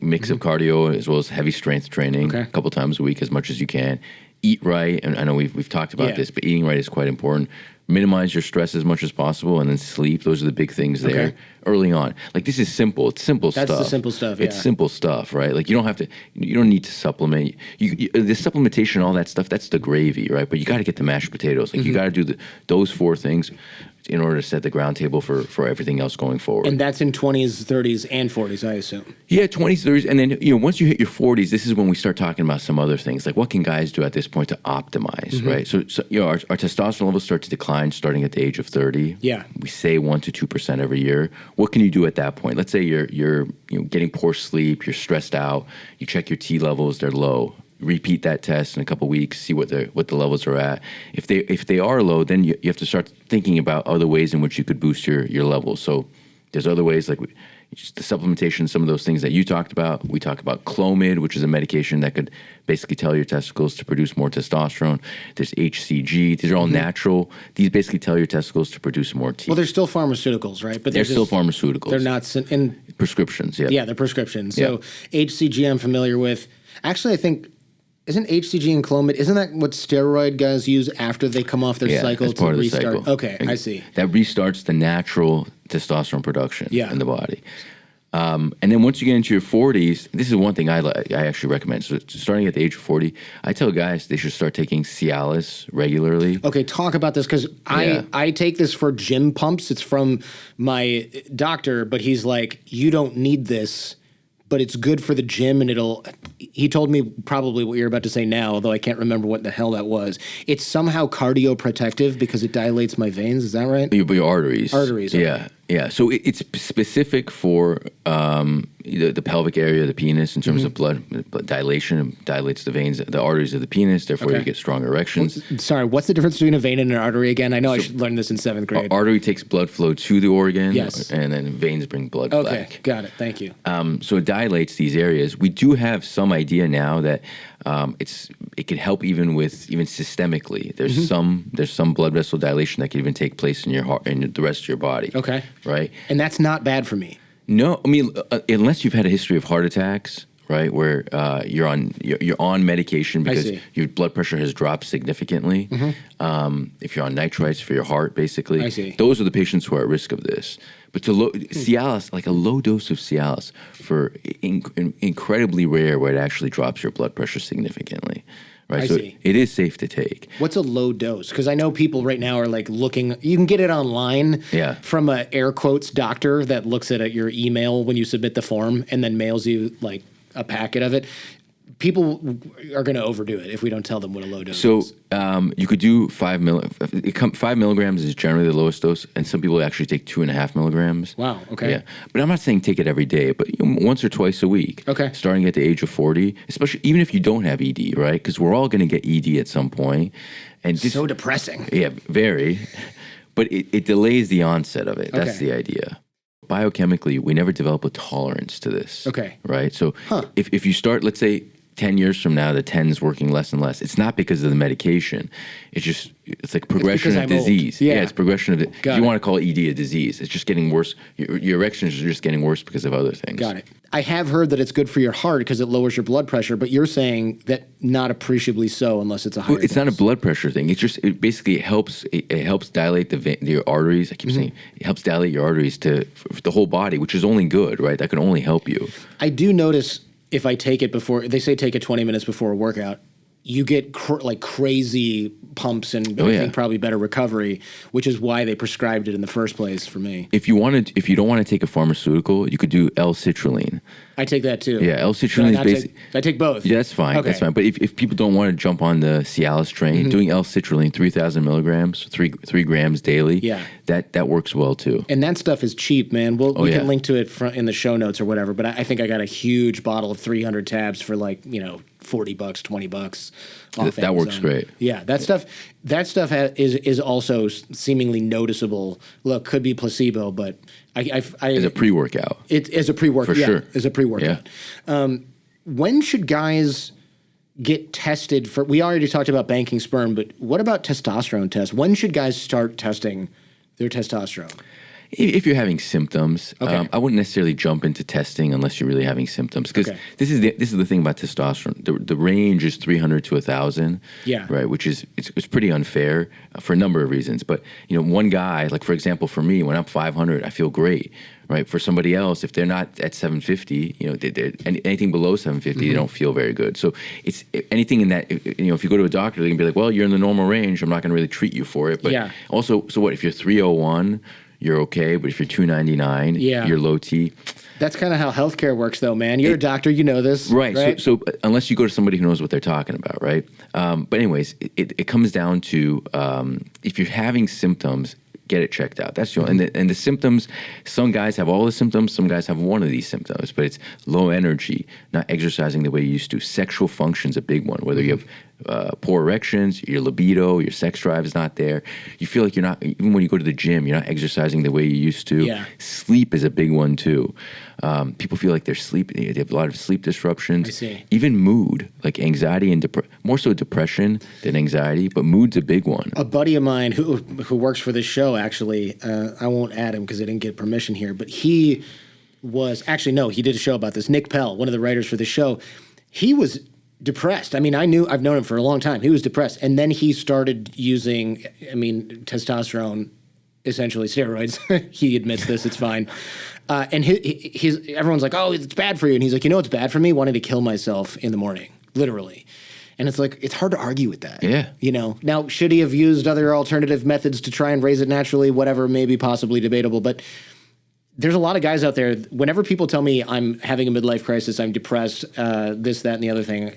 mix of cardio as well as heavy strength training Okay. a couple times a week, as much as you can. Eat right, and I know we've talked about Yeah. this, but eating right is quite important. Minimize your stress as much as possible, and then sleep. Those are the big things there Okay. early on. Like, this is simple. It's simple stuff. That's the simple stuff, It's yeah. simple stuff, right? Like, you don't need to supplement. The supplementation, all that stuff, that's the gravy, right? But you got to get the mashed potatoes. Like, you got to do those 4 things in order to set the ground table for everything else going forward. And that's in 20s, 30s, and 40s, I assume. Yeah, 20s, 30s, and then once you hit your 40s, this is when we start talking about some other things, like what can guys do at this point to optimize, right? So our testosterone levels start to decline starting at the age of 30. Yeah. We say 1 to 2% every year. What can you do at that point? Let's say you're getting poor sleep, you're stressed out, you check your T levels, they're low. Repeat that test in a couple weeks, see what the levels are at. If they are low, then you have to start thinking about other ways in which you could boost your levels. So there's other ways, like just the supplementation, some of those things that you talked about. We talk about Clomid, which is a medication that could basically tell your testicles to produce more testosterone. There's HCG. These are all natural. These basically tell your testicles to produce more T. Well, they're still pharmaceuticals, right? But They're still pharmaceuticals. They're not in prescriptions. Yeah. Yeah, they're prescriptions. So HCG I'm familiar with. Actually, I think isn't HCG and Clomid, isn't that what steroid guys use after they come off their cycle that's to part of the restart? cycle. Okay, I see. That restarts the natural testosterone production Yeah. in the body. And then once you get into your 40s, this is one thing I actually recommend. So starting at the age of 40, I tell guys they should start taking Cialis regularly. Okay, talk about this because Yeah. I take this for gym pumps. It's from my doctor, but he's like, you don't need this, but it's good for the gym, and he told me probably what you're about to say now, although I can't remember what the hell that was. It's somehow cardioprotective because it dilates my veins. Is that right? Your arteries. Arteries, okay. Yeah. Yeah. So it's specific for the pelvic area of the penis in terms of blood dilation. It dilates the veins, the arteries of the penis. Therefore, Okay. you get strong erections. Sorry, what's the difference between a vein and an artery again? I know I should learn this in 7th grade. Artery takes blood flow to the organ. Yes. And then veins bring blood Okay, back. got it. Thank you. So it dilates these areas. We do have some idea now that it can help even systemically. There's some blood vessel dilation that can even take place in your heart and the rest of your body. Okay. Right. And that's not bad for me. No, I mean unless you've had a history of heart attacks, right, where you're on medication because see. your blood pressure has dropped significantly. If you're on nitrites for your heart, basically, I see. those are the patients who are at risk of this. But Cialis, like a low dose of Cialis, for incredibly rare, where it actually drops your blood pressure significantly. Right, I so see. it is safe to take. What's a low dose? Because I know people right now are like looking. You can get it online Yeah. from a air quotes doctor that looks at your email when you submit the form and then mails you like a packet of it. People are going to overdo it if we don't tell them what a low dose So is. you could do 5 milligrams is generally the lowest dose, and some people actually take 2.5 milligrams. Wow. Okay. Yeah, but I'm not saying take it every day, but once or twice a week. Okay. Starting at the age of 40, especially even if you don't have ED, right? Because we're all going to get ED at some point, and So depressing. yeah, very. But it delays the onset of it. That's Okay. the idea. Biochemically, we never develop a tolerance to this. Okay. Right? So if you start, let's say 10 years from now, the 10 is working less and less. It's not because of the medication. It's like progression of disease. Yeah. It's progression of it. If you want to call ED a disease, it's just getting worse. Your erections are just getting worse because of other things. Got it. I have heard that it's good for your heart because it lowers your blood pressure, but you're saying that not appreciably so unless it's a higher It's dose. not a blood pressure thing. It basically helps. It helps dilate your arteries. I keep saying it helps dilate your arteries to the whole body, which is only good, right? That can only help you. I do notice if I take it before, they say take it 20 minutes before a workout, you get like crazy pumps and I think probably better recovery, which is why they prescribed it in the first place for me. If you don't want to take a pharmaceutical, you could do L-citrulline. I take that too. Yeah, L-citrulline is basically... I take both. Yeah, that's fine. Okay. That's fine. But if people don't want to jump on the Cialis train, doing L-citrulline, 3,000 milligrams, 3 grams daily, that works well too. And that stuff is cheap, man. We can link to it in the show notes or whatever, but I think I got a huge bottle of 300 tabs for like, $40, $20 off that works great. Yeah, that stuff is also seemingly noticeable. Look, could be placebo, but as a pre-workout. As a pre-workout. For sure. As a pre-workout. Yeah. When should guys get tested for? We already talked about banking sperm, but what about testosterone tests? When should guys start testing their testosterone? If you're having symptoms, Okay. I wouldn't necessarily jump into testing unless you're really having symptoms. Because this is the thing about testosterone. The range is 300 to 1,000. Yeah. Right. Which is it's pretty unfair for a number of reasons. But one guy, like for example, for me, when I'm 500, I feel great. Right. For somebody else, if they're not at 750, anything below 750, they don't feel very good. So it's anything in that. If you go to a doctor, they can be like, well, you're in the normal range. I'm not going to really treat you for it. But also, so what if you're 301? You're okay, but if you're 299, you're low T. That's kind of how healthcare works, though, man. You're a doctor, you know this, right? So unless you go to somebody who knows what they're talking about, right? But anyways, it comes down to if you're having symptoms, get it checked out. That's the only, and the symptoms. Some guys have all the symptoms. Some guys have one of these symptoms, but it's low energy, not exercising the way you used to. Sexual function's a big one. Whether you have poor erections, your libido, your sex drive is not there. You feel like you're not, even when you go to the gym, you're not exercising the way you used to. Yeah. Sleep is a big one too. People feel like they have a lot of sleep disruptions. I see. Even mood, like anxiety and more so depression than anxiety, but mood's a big one. A buddy of mine who works for this show, actually, I won't add him because I didn't get permission here, but he did a show about this. Nick Pell, one of the writers for the show, he was depressed. I mean, I've known him for a long time. He was depressed. And then he started using, testosterone, essentially steroids. He admits this, it's fine. And everyone's like, oh, it's bad for you. And he's like, it's bad for me? Wanting to kill myself in the morning, literally. And it's like, it's hard to argue with that. Yeah. Now, should he have used other alternative methods to try and raise it naturally? Whatever, maybe possibly debatable. But there's a lot of guys out there, whenever people tell me I'm having a midlife crisis, I'm depressed, this, that, and the other thing,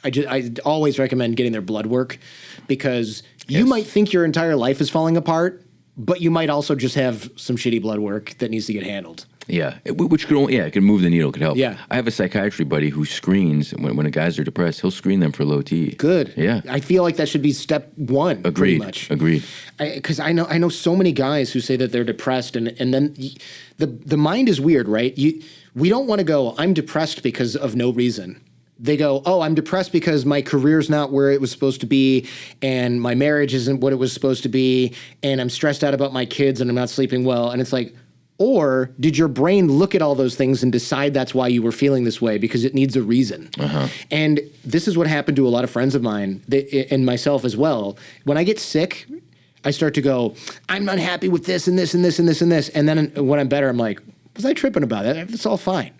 I always recommend getting their blood work because you might think your entire life is falling apart, but you might also just have some shitty blood work that needs to get handled. Yeah, which could it could move the needle, could help. Yeah. I have a psychiatry buddy who screens, when guys are depressed, he'll screen them for low T. Good. Yeah. I feel like that should be step one, pretty much. Agreed. Because I know so many guys who say that they're depressed, and then the mind is weird, right? We don't want to go, I'm depressed because of no reason. They go, oh, I'm depressed because my career's not where it was supposed to be, and my marriage isn't what it was supposed to be, and I'm stressed out about my kids, and I'm not sleeping well. And it's like, or did your brain look at all those things and decide that's why you were feeling this way because it needs a reason? Uh-huh. And this is what happened to a lot of friends of mine, and myself as well. When I get sick, I start to go, I'm not happy with this and this and this and this and this. And then when I'm better, I'm like, was I tripping about it? It's all fine.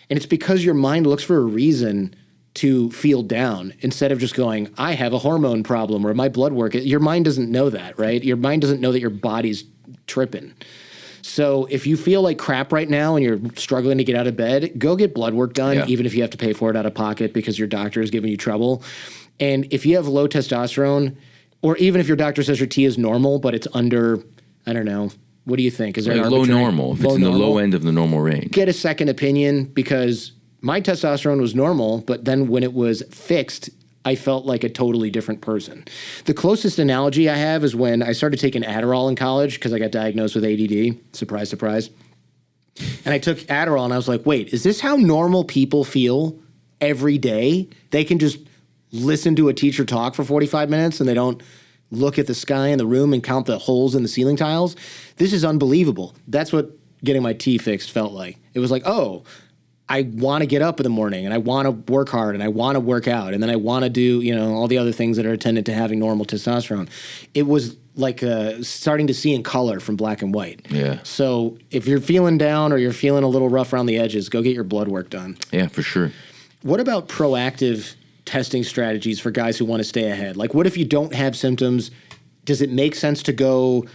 And it's because your mind looks for a reason to feel down instead of just going, I have a hormone problem or my blood work. Your mind doesn't know that, right? Your mind doesn't know that your body's tripping. So if you feel like crap right now and you're struggling to get out of bed, go get blood work done, even if you have to pay for it out of pocket because your doctor is giving you trouble. And if you have low testosterone, or even if your doctor says your T is normal, but it's under, I don't know, what do you think? Is there an low normal? If it's in the low end of the normal range. Get a second opinion because my testosterone was normal, but then when it was fixed, I felt like a totally different person. The closest analogy I have is when I started taking Adderall in college because I got diagnosed with ADD. Surprise, surprise. And I took Adderall and I was like, wait, is this how normal people feel? every day, they can just listen to a teacher talk for 45 minutes and they don't look at the sky in the room and count the holes in the ceiling tiles. This is unbelievable. That's what getting my T fixed felt like. It was like, oh, I want to get up in the morning and I want to work hard and I want to work out and then I want to do, all the other things that are attendant to having normal testosterone. It was like starting to see in color from black and white. Yeah. So if you're feeling down or you're feeling a little rough around the edges, go get your blood work done. Yeah, for sure. What about proactive testing strategies for guys who want to stay ahead? Like, what if you don't have symptoms? Does it make sense to go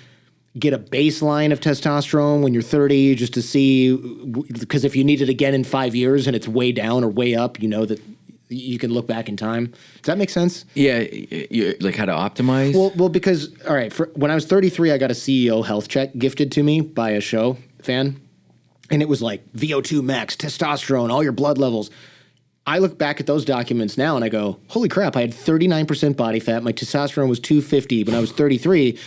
get a baseline of testosterone when you're 30 just to see? Because if you need it again in 5 years and it's way down or way up, that you can look back in time. Does that make sense? Yeah, like how to optimize? Well, because, all right, when I was 33, I got a CEO health check gifted to me by a show fan. And it was like VO2 max, testosterone, all your blood levels. I look back at those documents now and I go, holy crap, I had 39% body fat. My testosterone was 250 when I was 33.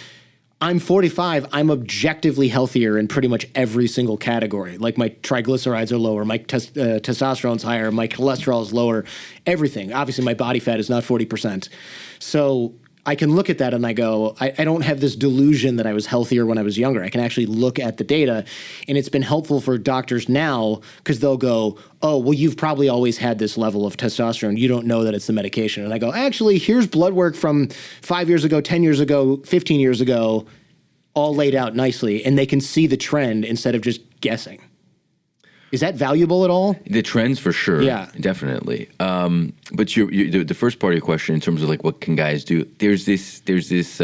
I'm 45. I'm objectively healthier in pretty much every single category. Like my triglycerides are lower, my testosterone's higher, my cholesterol is lower, everything. Obviously, my body fat is not 40%. So I can look at that and I go, I don't have this delusion that I was healthier when I was younger. I can actually look at the data, and it's been helpful for doctors now because they'll go, oh, well, you've probably always had this level of testosterone. You don't know that it's the medication. And I go, actually, here's blood work from 5 years ago, 10 years ago, 15 years ago, all laid out nicely, and they can see the trend instead of just guessing. Is that valuable at all? The trends for sure. Yeah. Definitely. But the first part of your question in terms of like what can guys do, there's this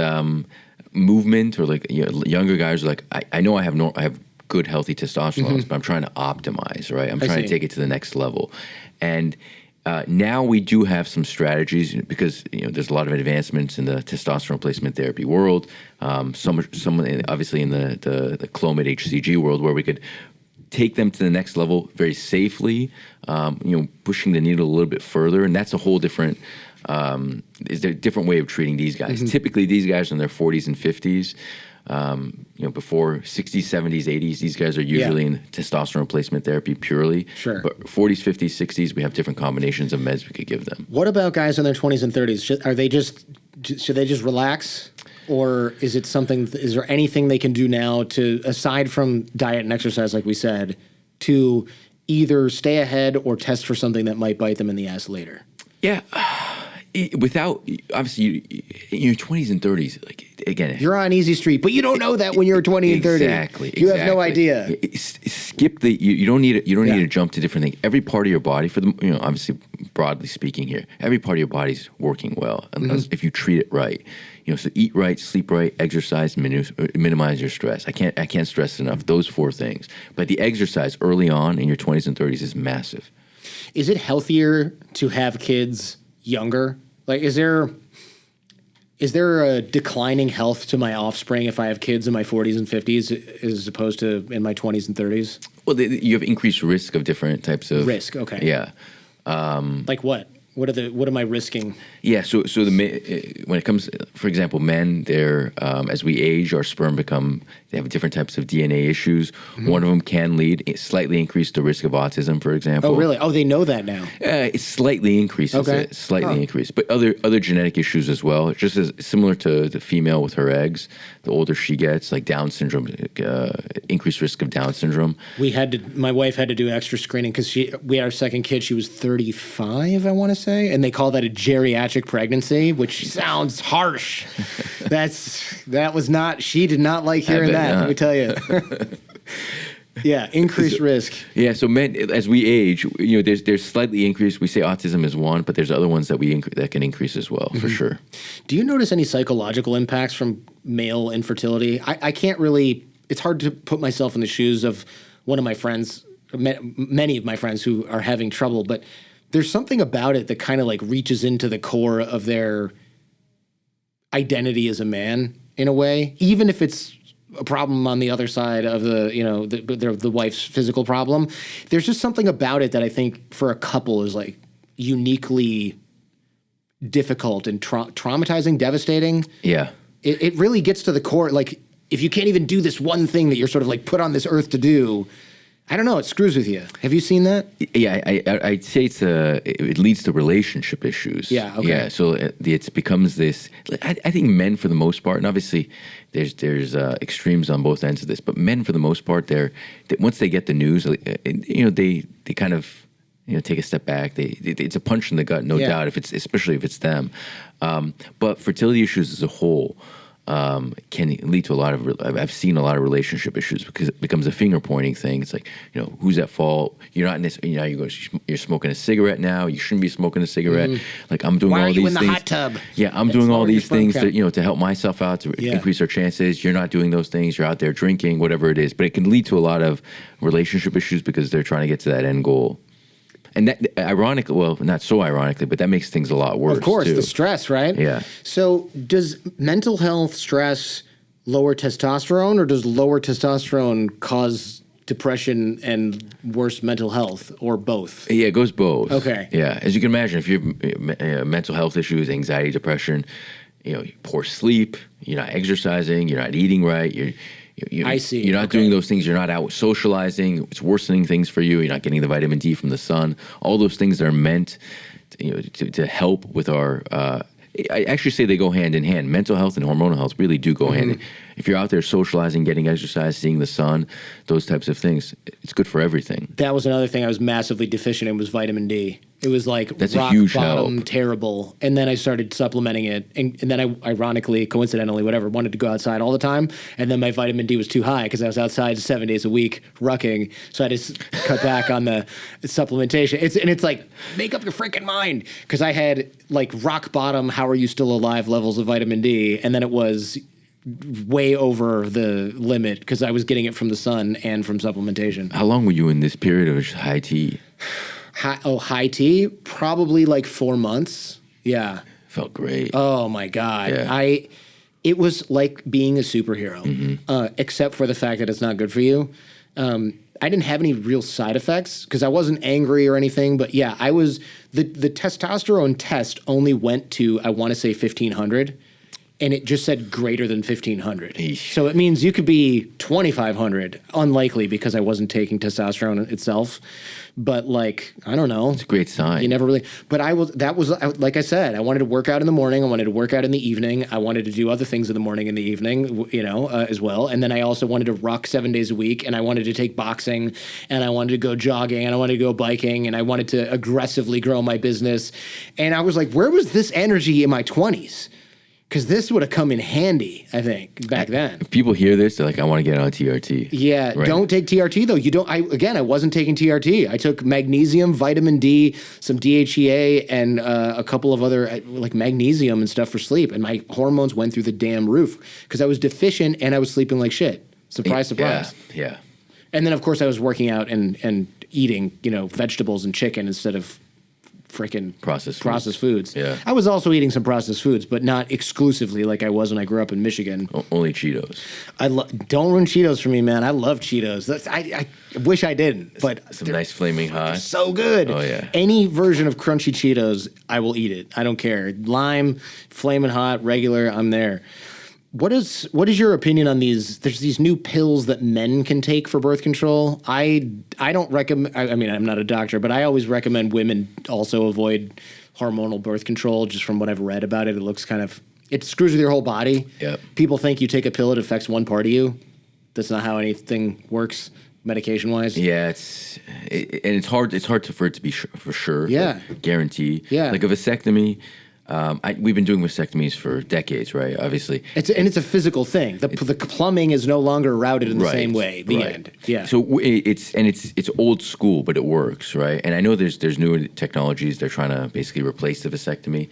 movement or like younger guys are like, I know I have good healthy testosterone, but I'm trying to optimize, right? I'm trying to take it to the next level. And now we do have some strategies because there's a lot of advancements in the testosterone replacement therapy world. Some obviously in the Clomid HCG world where we could take them to the next level very safely, pushing the needle a little bit further. And that's a whole different, is there a different way of treating these guys. Typically these guys are in their 40s and 50s, before 60s, 70s, 80s, these guys are usually in testosterone replacement therapy purely. Sure. But 40s, 50s, 60s, we have different combinations of meds we could give them. What about guys in their 20s and 30s? Should they just relax? Or is there anything they can do now to, aside from diet and exercise, like we said, to either stay ahead or test for something that might bite them in the ass later? Yeah. Without, obviously, in your 20s and 30s, like, again. You're on easy street, but you don't know that when you're 20 and 30. Exactly. You have no idea. Skip you don't need to jump to different things. Every part of your body, obviously, broadly speaking here, every part of your body's working well, unless if you treat it right. So eat right, sleep right, exercise, minimize your stress. I can't stress enough those four things. But the exercise early on in your 20s and 30s is massive. Is it healthier to have kids younger? Like, is there a declining health to my offspring if I have kids in my 40s and 50s as opposed to in my 20s and 30s? Well, you have increased risk of different types of risk. Okay. Yeah. Like what? What am I risking? Yeah, so when it comes, for example, men, they're as we age, our sperm they have different types of DNA issues. One of them can slightly increase the risk of autism, for example. Oh, really? Oh, they know that now. It slightly increases it, increased, but other genetic issues as well. Just as similar to the female with her eggs, the older she gets, like Down syndrome, increased risk of Down syndrome. My wife had to do extra screening because we had our second kid. She was 35, I want to say, and they call that a geriatric pregnancy, which sounds harsh. She did not like hearing that, let me tell you. Yeah, increased risk. Yeah, so men, as we age, there's slightly increased. We say autism is one, but there's other ones that that can increase as well, for sure. Do you notice any psychological impacts from male infertility? I can't really. It's hard to put myself in the shoes of one of my friends, many of my friends who are having trouble, but there's something about it that kind of like reaches into the core of their identity as a man in a way, even if it's a problem on the other side of the wife's physical problem. There's just something about it that I think for a couple is like uniquely difficult and traumatizing, devastating. Yeah. It really gets to the core. Like if you can't even do this one thing that you're sort of like put on this earth to do, I don't know. It screws with you. Have you seen that? Yeah, I'd say it leads to relationship issues. Yeah, okay. Yeah, so it becomes this. I think men, for the most part, and obviously there's extremes on both ends of this, but men, for the most part, once they get the news, they kind of take a step back. It's a punch in the gut, no doubt. Especially if it's them. But fertility issues as a whole can lead to a lot of. I've seen a lot of relationship issues because it becomes a finger pointing thing. It's like, who's at fault? You're not in this. You're smoking a cigarette now. You shouldn't be smoking a cigarette. Like, I'm doing Why all are you these in the things. hot tub? Yeah, I'm doing all these things to help myself out, to increase our chances. You're not doing those things. You're out there drinking, whatever it is. But it can lead to a lot of relationship issues because they're trying to get to that end goal. And that, ironically, well, not so ironically, but that makes things a lot worse. Of course, too. the stress, right? Yeah. So does mental health stress lower testosterone, or does lower testosterone cause depression and worse mental health, or both? Yeah, it goes both. Okay. Yeah, as you can imagine, if you have mental health issues, anxiety, depression, poor sleep, you're not exercising, you're not eating right, I see. You're not doing those things. You're not out socializing. It's worsening things for you. You're not getting the vitamin D from the sun. All those things that are meant to help with our. I actually say they go hand in hand. Mental health and hormonal health really do go hand in. If you're out there socializing, getting exercise, seeing the sun, those types of things, it's good for everything. That was another thing I was massively deficient in, was vitamin D. It was like That's rock a huge bottom, help. terrible. And then I started supplementing it. And then I, ironically, coincidentally, whatever, wanted to go outside all the time. And then my vitamin D was too high because I was outside 7 days a week rucking. So I just cut back on the supplementation. It's like, make up your freaking mind. Because I had like rock bottom, how are you still alive levels of vitamin D. And then it was way over the limit because I was getting it from the sun and from supplementation. How long were you in this period of high T? High T? Probably like 4 months. Yeah. Felt great. Oh my God. Yeah. It was like being a superhero, except for the fact that it's not good for you. I didn't have any real side effects because I wasn't angry or anything, but yeah, I was, the testosterone test only went to, I want to say 1,500. And it just said greater than 1,500. Eesh. So it means you could be 2,500. Unlikely because I wasn't taking testosterone itself. But like, I don't know. It's a great sign. You never really. But like I said, I wanted to work out in the morning. I wanted to work out in the evening. I wanted to do other things in the morning and the evening, as well. And then I also wanted to ruck 7 days a week. And I wanted to take boxing. And I wanted to go jogging. And I wanted to go biking. And I wanted to aggressively grow my business. And I was like, where was this energy in my 20s? Because this would have come in handy, I think, back then. If people hear this, they're like, I want to get on TRT. Yeah, Right. Don't take TRT, though. You don't. I wasn't taking TRT. I took magnesium, vitamin D, some DHEA, and a couple of other, like magnesium and stuff for sleep. And my hormones went through the damn roof because I was deficient and I was sleeping like shit. Surprise, surprise. Yeah. And then, of course, I was working out and eating, vegetables and chicken instead of freaking processed foods. Yeah. I was also eating some processed foods, but not exclusively like I was when I grew up in Michigan. Only Cheetos. Don't ruin Cheetos for me, man. I love Cheetos. I wish I didn't, but Some nice flaming hot. so good. Oh, yeah. Any version of crunchy Cheetos, I will eat it. I don't care. Lime, flaming hot, regular, I'm there. What is your opinion on these? There's these new pills that men can take for birth control. I don't recommend. I mean, I'm not a doctor, but I always recommend women also avoid hormonal birth control. Just from what I've read about it, it looks it screws with your whole body. Yep. People think you take a pill, it affects one part of you. That's not how anything works, medication wise. Yeah, it's hard for it to be for sure. Yeah. Like, guarantee. Yeah. Like a vasectomy. We've been doing vasectomies for decades, right? Obviously, It's a physical thing. The plumbing is no longer routed in the same way. The right. end. Yeah. So it's old school, but it works, right? And I know there's newer technologies. They're trying to basically replace the vasectomy.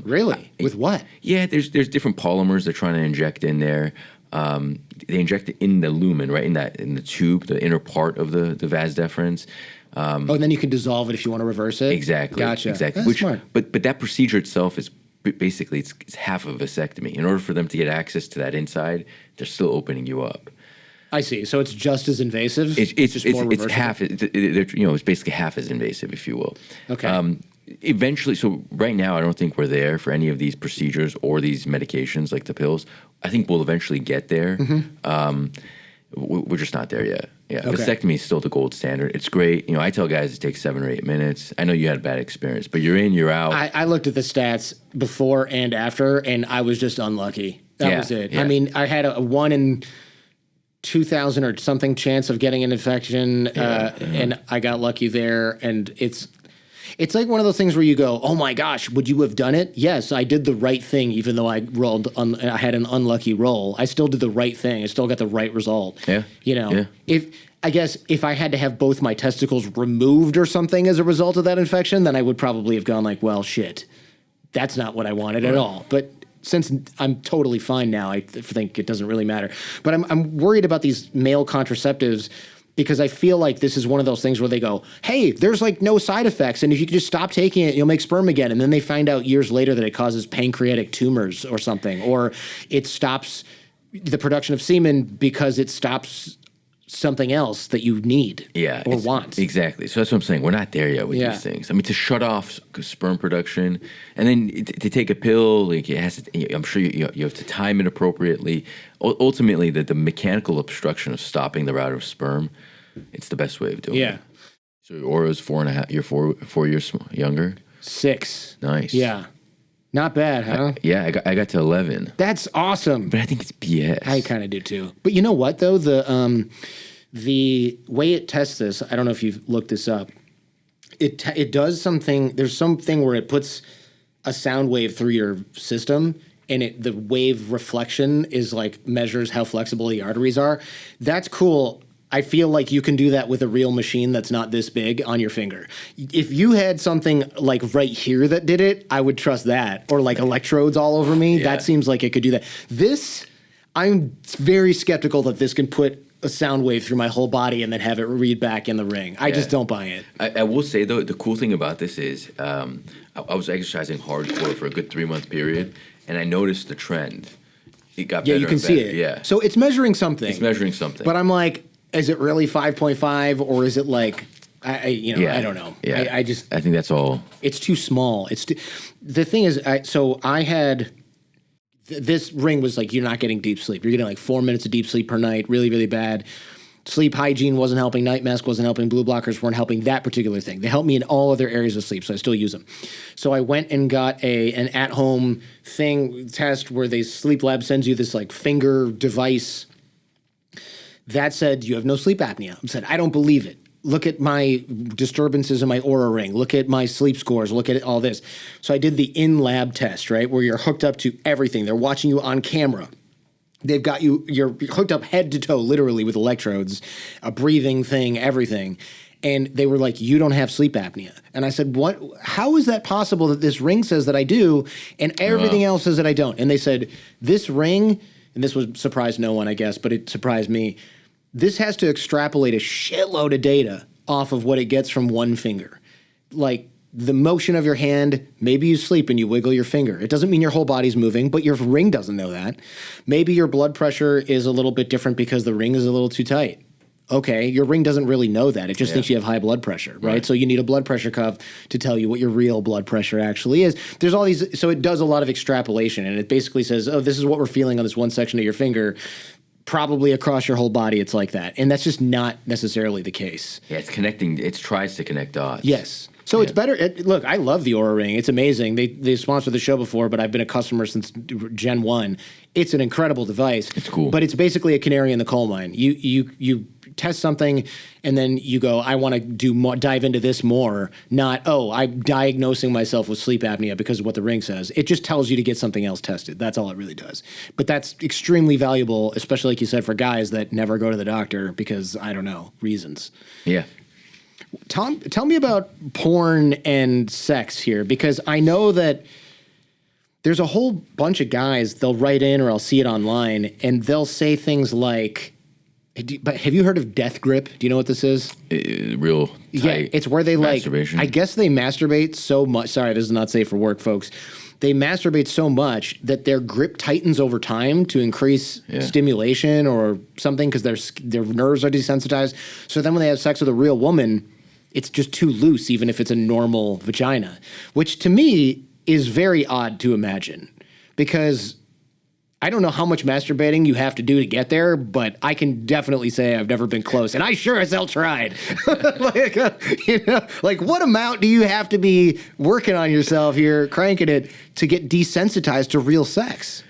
Really? With what? Yeah, there's different polymers they're trying to inject in there. They inject it in the lumen, right? In the tube, the inner part of the vas deferens. And then you can dissolve it if you want to reverse it? Exactly. Gotcha. Exactly. That's smart. But that procedure itself is basically it's half of a vasectomy. In order for them to get access to that inside, they're still opening you up. I see. So it's just as invasive? It's just more it's reversible? half. It's basically half as invasive, if you will. Okay. Eventually, so right now, I don't think we're there for any of these procedures or these medications like the pills. I think we'll eventually get there. Mm-hmm. We're just not there yet. Yeah, Okay. vasectomy is still the gold standard. It's great. I tell guys it takes 7 or 8 minutes. I know you had a bad experience, but you're in, you're out. I looked at the stats before and after, and I was just unlucky. That was it. Yeah. I mean, I had a 1 in 2,000 or something chance of getting an infection, and I got lucky there. And it's like one of those things where you go, "Oh my gosh, would you have done it?" Yes, I did the right thing, even though I I had an unlucky roll. I still did the right thing. I still got the right result. Yeah. Yeah. If I had to have both my testicles removed or something as a result of that infection, then I would probably have gone like, well, shit, that's not what I wanted at all. But since I'm totally fine now, I think it doesn't really matter. But I'm worried about these male contraceptives because I feel like this is one of those things where they go, hey, there's like no side effects, and if you could just stop taking it, you'll make sperm again. And then they find out years later that it causes pancreatic tumors or something, or it stops the production of semen because it stops something else that you need or want. Exactly. So that's what I'm saying. We're not there yet with these things. I mean, to shut off sperm production and then to take a pill, like it has to, I'm sure you have to time it appropriately. Ultimately, the mechanical obstruction of stopping the route of sperm, it's the best way of doing it. So your aura's 4.5, you're 4 years younger? 6. Nice. Yeah. Not bad, huh? I got to 11. That's awesome. But I think it's BS. I kind of do too. But you know what though? The way it tests this, I don't know if you've looked this up. It does something. There's something where it puts a sound wave through your system, and the wave reflection is like measures how flexible the arteries are. That's cool. I feel like you can do that with a real machine that's not this big on your finger. If you had something like right here that did it, I would trust that. Or like electrodes all over me. Yeah. That seems like it could do that. This, I'm very skeptical that this can put a sound wave through my whole body and then have it read back in the ring. I just don't buy it. I will say, though, the cool thing about this is I was exercising hardcore for a good 3-month period, and I noticed the trend. It got better. Yeah, you can see it. Yeah. So it's measuring something. It's measuring something. But I'm like, is it really 5.5 or is it like, I don't know. Yeah. I think that's all. It's too small. The thing is, I had, this ring was like, you're not getting deep sleep. You're getting like 4 minutes of deep sleep per night, really, really bad. Sleep hygiene wasn't helping. Night mask wasn't helping. Blue blockers weren't helping that particular thing. They helped me in all other areas of sleep, so I still use them. So I went and got an at-home test where Sleep Lab sends you this like finger device that said, you have no sleep apnea. I said, I don't believe it. Look at my disturbances in my Aura ring. Look at my sleep scores. Look at all this. So I did the in-lab test, right, where you're hooked up to everything. They're watching you on camera. They've got you're hooked up head to toe, literally, with electrodes, a breathing thing, everything. And they were like, you don't have sleep apnea. And I said, what? How is that possible that this ring says that I do and everything else says that I don't? And they said, this ring, and this would surprise no one, I guess, but it surprised me. This has to extrapolate a shitload of data off of what it gets from one finger. Like the motion of your hand, maybe you sleep and you wiggle your finger. It doesn't mean your whole body's moving, but your ring doesn't know that. Maybe your blood pressure is a little bit different because the ring is a little too tight. Okay, your ring doesn't really know that. It just thinks you have high blood pressure, right? So you need a blood pressure cuff to tell you what your real blood pressure actually is. There's all these, so it does a lot of extrapolation, and it basically says, oh, this is what we're feeling on this one section of your finger. Probably across your whole body, it's like that. And that's just not necessarily the case. Yeah, it's connecting. It tries to connect dots. Yes. So it's better. Look, I love the Aura Ring. It's amazing. They sponsored the show before, but I've been a customer since Gen 1. It's an incredible device. It's cool. But it's basically a canary in the coal mine. You test something, and then you go, I want to dive into this more, not, I'm diagnosing myself with sleep apnea because of what the ring says. It just tells you to get something else tested. That's all it really does. But that's extremely valuable, especially like you said, for guys that never go to the doctor because, I don't know, reasons. Yeah. Tom, tell me about porn and sex here, because I know that there's a whole bunch of guys, they'll write in or I'll see it online, and they'll say things like, but have you heard of death grip? Do you know what this is? Real tight. Yeah, it's where they masturbation. I guess they masturbate so much. Sorry, this is not safe for work, folks. They masturbate so much that their grip tightens over time to increase stimulation or something because their nerves are desensitized. So then when they have sex with a real woman, it's just too loose, even if it's a normal vagina, which to me is very odd to imagine because I don't know how much masturbating you have to do to get there, but I can definitely say I've never been close, and I sure as hell tried. Like what amount do you have to be working on yourself here, cranking it to get desensitized to real sex?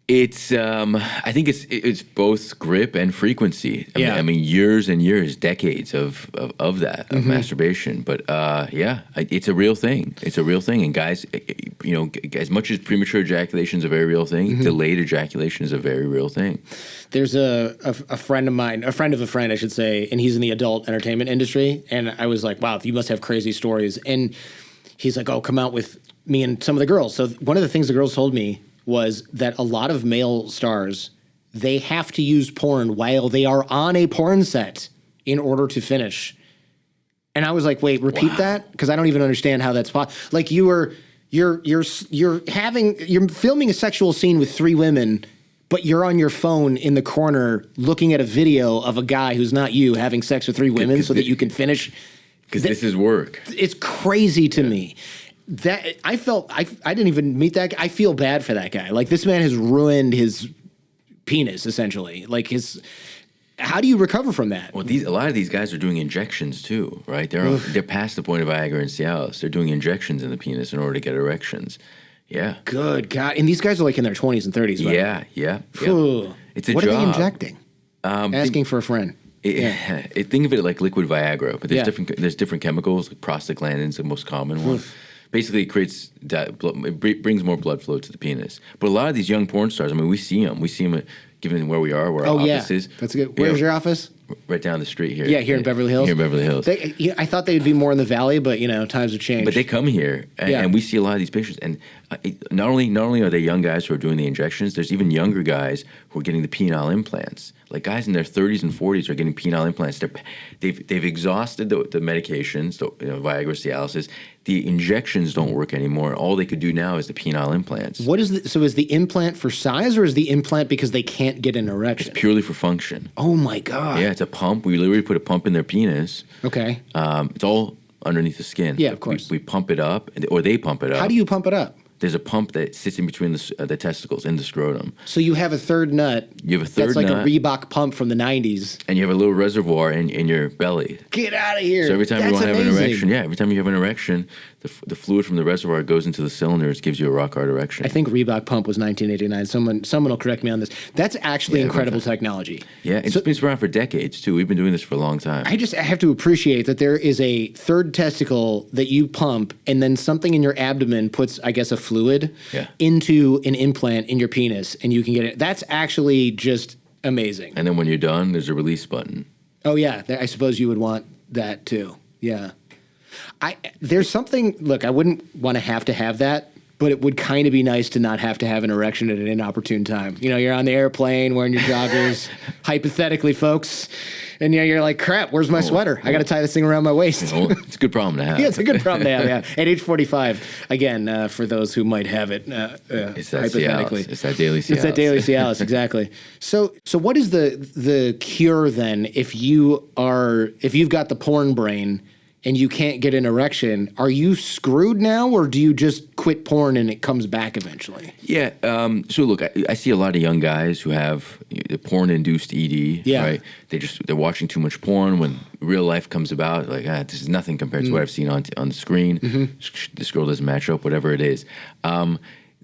It's I think it's both grip and frequency. I mean years and years, decades of that masturbation. But it's a real thing. It's a real thing. And guys, as much as premature ejaculation is a very real thing, delayed ejaculation is a very real thing. There's a friend of mine, a friend of a friend, I should say, and he's in the adult entertainment industry. And I was like, wow, you must have crazy stories. And he's like, oh, come out with me and some of the girls. So one of the things the girls told me was that a lot of male stars, they have to use porn while they are on a porn set in order to finish. And I was like, wait, repeat that? Because I don't even understand how that's possible. Like you're filming a sexual scene with 3 women, but you're on your phone in the corner looking at a video of a guy who's not you having sex with 3 women so that you can finish. Because this is work. It's crazy to me. That I didn't even meet that guy. I feel bad for that guy. Like this man has ruined his penis essentially. Like how do you recover from that? Well, a lot of these guys are doing injections too, right? They're past the point of Viagra and Cialis. They're doing injections in the penis in order to get erections. Yeah. Good God. And these guys are like in their 20s and 30s, right? Yeah. It's a job. What are they injecting? Asking for a friend. Think of it like liquid Viagra, but there's different chemicals, like prostaglandins, the most common one. Basically, it brings more blood flow to the penis. But a lot of these young porn stars, I mean, we see them. Given where we are, where our office is. That's good. Where's your office? Right down the street here. Yeah, here in Beverly Hills? Here in Beverly Hills. I thought they would be more in the valley, but, times have changed. But they come here, and we see a lot of these patients. And not only are they young guys who are doing the injections, there's even younger guys who are getting the penile implants. Like guys in their 30s and 40s are getting penile implants. They've exhausted the medications, Viagra, Cialis. The injections don't work anymore. All they could do now is the penile implants. So is the implant for size, or is the implant because they can't get an erection? It's purely for function. Oh my God. Yeah, it's a pump. We literally put a pump in their penis. Okay. It's all underneath the skin. Yeah, of course. We pump it up, or they pump it up. How do you pump it up? There's a pump that sits in between the testicles in the scrotum. So you have a third nut. You have a third nut. That's like a Reebok pump from the 90s. And you have a little reservoir in your belly. Get out of here. So every time you want to have an erection, every time you have an erection, the fluid from the reservoir goes into the cylinders, gives you a rock hard erection. I think Reebok pump was 1989. Someone will correct me on this. That's actually incredible technology. Yeah, it's been around for decades too. We've been doing this for a long time. I have to appreciate that there is a third testicle that you pump, and then something in your abdomen puts, I guess, a fluid into an implant in your penis, and you can get it. That's actually just amazing. And then when you're done, there's a release button. Oh yeah, I suppose you would want that too. Yeah. There's something, look, I wouldn't want to have that, but it would kind of be nice to not have to have an erection at an inopportune time. You're on the airplane wearing your joggers, hypothetically, folks, and you're like, crap, where's my sweater? I got to tie this thing around my waist. It's a good problem to have. Yeah, it's a good problem to have, yeah. At age 45, again, for those who might have it, it's that hypothetically. Cialis. It's that daily Cialis. It's that daily Cialis, exactly. So what is the cure then if you've got the porn brain and you can't get an erection? Are you screwed now, or do you just quit porn and it comes back eventually? Yeah. So look, I see a lot of young guys who have the porn-induced ED. Yeah. Right. They're watching too much porn. When real life comes about, like this is nothing compared to what I've seen on the screen. This girl doesn't match up. Whatever it is.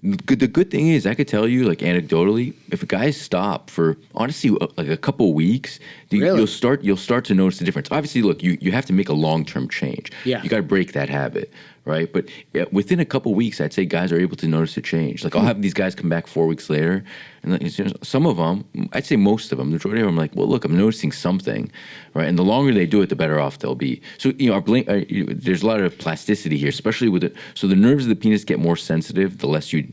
The good thing is, I could tell you, like anecdotally, if a guy stop for honestly like a couple weeks, you'll start to notice the difference. Obviously, look, you have to make a long-term change. Yeah. You got to break that habit, right? But within a couple weeks, I'd say guys are able to notice a change. Like I'll have these guys come back 4 weeks later, and some of them, I'd say most of them, the majority of them, are like, well, look, I'm noticing something, right? And the longer they do it, the better off they'll be. So there's a lot of plasticity here, especially with it. So the nerves of the penis get more sensitive the less you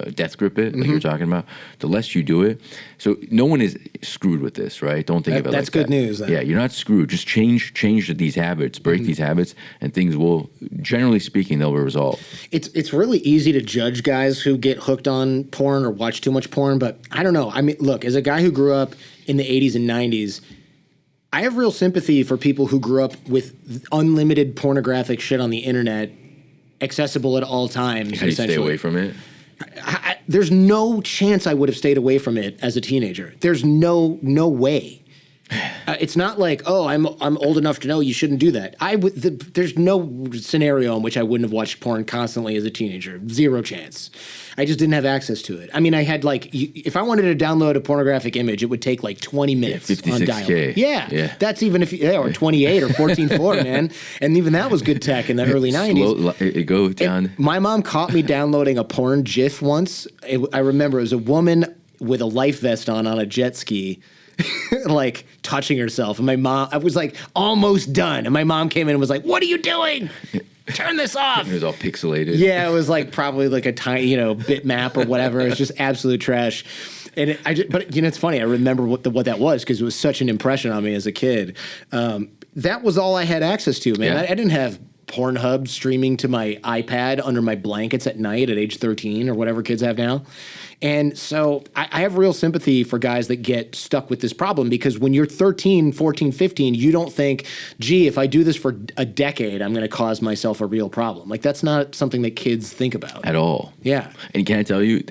death grip it, like you're talking about, the less you do it. So no one is screwed with this, right? Don't think of it like that. That's good news, then. Yeah, you're not screwed. Just change these habits, break these habits, and things will, generally speaking, they'll be resolved. It's really easy to judge guys who get hooked on porn or watch too much porn, but I don't know. I mean, look, as a guy who grew up in the 80s and 90s, I have real sympathy for people who grew up with unlimited pornographic shit on the internet accessible at all times. How do you stay away from it? there's no chance I would have stayed away from it as a teenager. There's no way. It's not like, oh, I'm old enough to know you shouldn't do that. There's no scenario in which I wouldn't have watched porn constantly as a teenager. Zero chance. I just didn't have access to it. I mean, I had like, if I wanted to download a pornographic image, it would take like 20 minutes on dial-up. Yeah, that's even if or 28 or 14.4, man. And even that was good tech in the early 90s. It go down. My mom caught me downloading a porn GIF once. I remember it was a woman with a life vest on a jet ski. Like touching herself, and my mom, I was like almost done, and my mom came in and was like, "What are you doing? Turn this off." It was all pixelated. Yeah, it was like probably like a tiny, bitmap or whatever. It was just absolute trash. And but it's funny. I remember what that was because it was such an impression on me as a kid. That was all I had access to, man. Yeah. I didn't have Pornhub streaming to my iPad under my blankets at night at age 13 or whatever kids have now. And so I have real sympathy for guys that get stuck with this problem because when you're 13, 14, 15, you don't think, gee, if I do this for a decade, I'm going to cause myself a real problem. Like that's not something that kids think about. At all. Yeah. And can I tell you,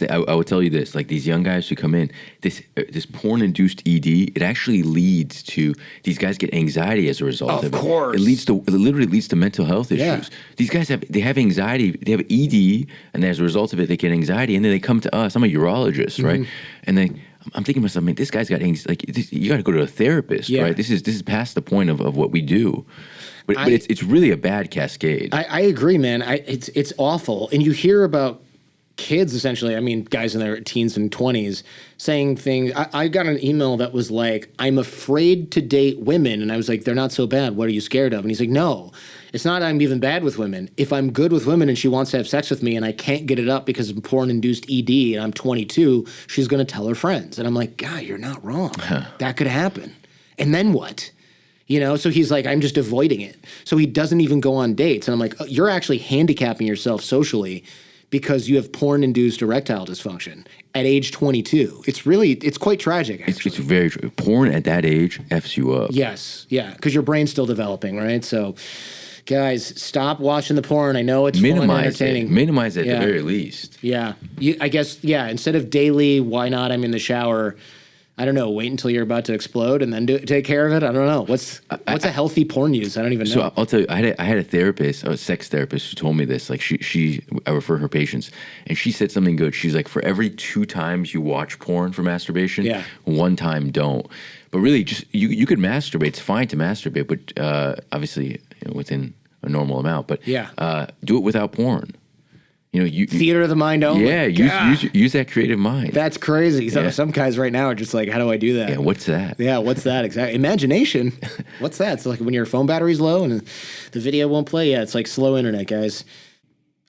I will tell you this, like these young guys who come in, this porn-induced ED, it actually leads to, these guys get anxiety as a result of it. Of course. It literally leads to mental health issues. Yeah. These guys have anxiety, they have ED, and as a result of it, they get anxiety, and then they come to us. I'm a urologist, right? And I'm thinking to myself, man, this guy's got anxiety. Like, you got to go to a therapist, right? This is past the point of what we do. But it's really a bad cascade. I agree, man. It's awful. And you hear about kids, essentially, I mean, guys in their teens and 20s, saying things. I got an email that was like, I'm afraid to date women. And I was like, they're not so bad. What are you scared of? And he's like, no, it's not I'm even bad with women. If I'm good with women and she wants to have sex with me and I can't get it up because of porn-induced ED and I'm 22, she's going to tell her friends. And I'm like, God, you're not wrong. That could happen. And then what? So he's like, I'm just avoiding it. So he doesn't even go on dates. And I'm like, oh, you're actually handicapping yourself socially because you have porn-induced erectile dysfunction at age 22. It's quite tragic, actually. It's very true. Porn at that age F's you up. Yes, yeah, because your brain's still developing, right? So, guys, stop watching the porn. I know it's fun and entertaining. Minimize it at the very least. Yeah, I guess, instead of daily, why not I'm in the shower, I don't know, wait until you're about to explode and then take care of it? I don't know. What's a healthy porn use? I don't even know. So I'll tell you, I had a therapist, a sex therapist, who told me this. Like I refer her patients, and she said something good. She's like, for every 2 times you watch porn for masturbation, 1 time don't. But really, just you could masturbate. It's fine to masturbate, but obviously within a normal amount. But do it without porn. Theater of the mind only. Yeah, use that creative mind. That's crazy. So some guys right now are just like, how do I do that? Yeah, what's that? Yeah, what's that exactly? Imagination. What's that? It's like when your phone battery's low and the video won't play. Yeah, it's like slow internet, guys.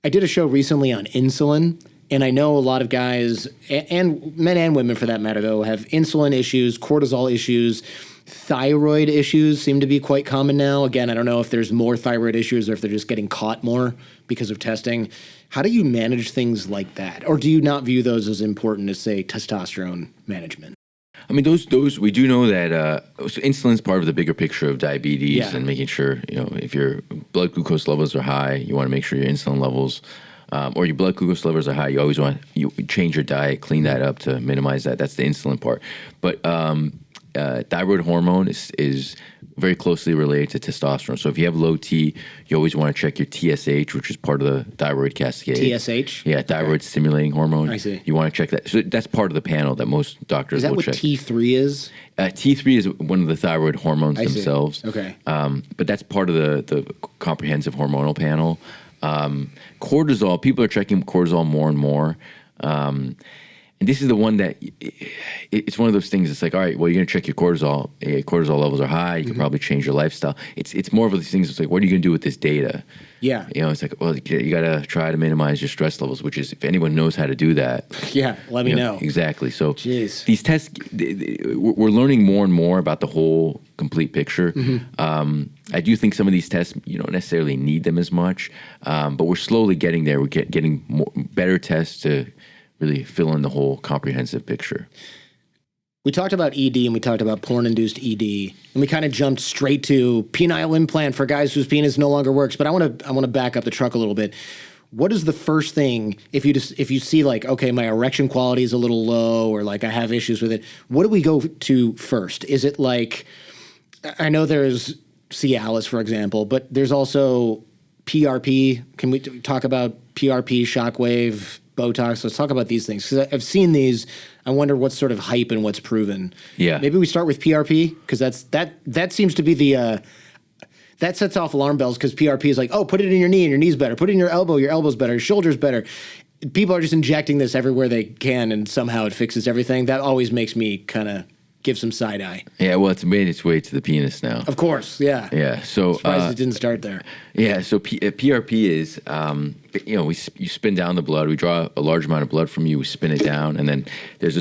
I did a show recently on insulin, and I know a lot of guys, and men and women for that matter, though, have insulin issues, cortisol issues. Thyroid issues seem to be quite common now. Again, I don't know if there's more thyroid issues or if they're just getting caught more because of testing. How do you manage things like that? Or do you not view those as important as, say, testosterone management? I mean, those we do know that so insulin's part of the bigger picture of diabetes and making sure, if your blood glucose levels are high, you want to make sure your insulin levels or your blood glucose levels are high. You always want you change your diet, clean that up to minimize that. That's the insulin part. But thyroid hormone is very closely related to testosterone. So if you have low T, you always want to check your TSH, which is part of the thyroid cascade. TSH? Yeah, thyroid stimulating hormone. I see. You want to check that. So that's part of the panel that most doctors will check. Is that what T3 is? T3 is one of the thyroid hormones themselves. Okay. But that's part of the comprehensive hormonal panel. Cortisol, people are checking cortisol more and more. And this is the one that it's one of those things. It's like, all right, well, you're going to check your cortisol. Cortisol levels are high. You can probably change your lifestyle. It's more of these things. It's like, what are you going to do with this data? Yeah. It's like, well, you got to try to minimize your stress levels, which is, if anyone knows how to do that. Yeah, let me know. Exactly. So Jeez. These tests, we're learning more and more about the whole complete picture. I do think some of these tests, you don't necessarily need them as much, but we're slowly getting there. We're getting better tests to really fill in the whole comprehensive picture. We talked about ED and we talked about porn-induced ED, and we kind of jumped straight to penile implant for guys whose penis no longer works. But I want to back up the truck a little bit. what is the first thing if you see like, okay, my erection quality is a little low or like I have issues with it, what do we go to first? Is it like, I know there's Cialis, for example, but there's also PRP. Can we talk about PRP, shockwave, Botox? Let's talk about these things because I've seen these. I wonder what's sort of hype and what's proven. Yeah. Maybe we start with PRP because that seems to be the that sets off alarm bells because PRP is like, oh, put it in your knee and your knee's better. Put it in your elbow's better. Your shoulder's better. People are just injecting this everywhere they can and somehow it fixes everything. That always makes me kind of give some side eye. Yeah, well, it's made its way to the penis now. Of course, yeah. Yeah, so surprised it didn't start there. Yeah, so PRP is, you spin down the blood. We draw a large amount of blood from you. We spin it down, and then there's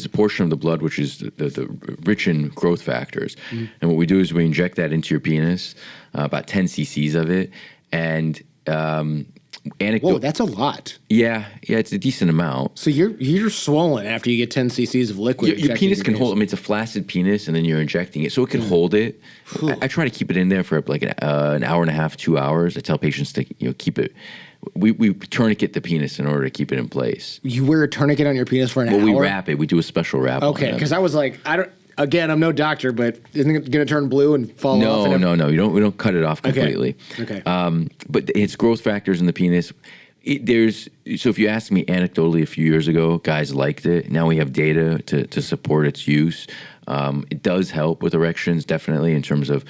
a portion of the blood which is the rich in growth factors. Mm-hmm. And what we do is we inject that into your penis, about 10 cc's of it, and Whoa, that's a lot. Yeah, it's a decent amount. So you're swollen after you get 10 cc's of liquid. Your penis can hold. I mean, it's a flaccid penis, and then you're injecting it, so it can hold it. I try to keep it in there for like an hour and a half, 2 hours. I tell patients to keep it. We tourniquet the penis in order to keep it in place. You wear a tourniquet on your penis for an hour? Well, we wrap it. We do a special wrap. Okay, because I was like, Again, I'm no doctor, but isn't it going to turn blue and fall off? No. We don't cut it off completely. Okay. But it's growth factors in the penis. So if you asked me anecdotally a few years ago, guys liked it. Now we have data to support its use. It does help with erections, definitely, in terms of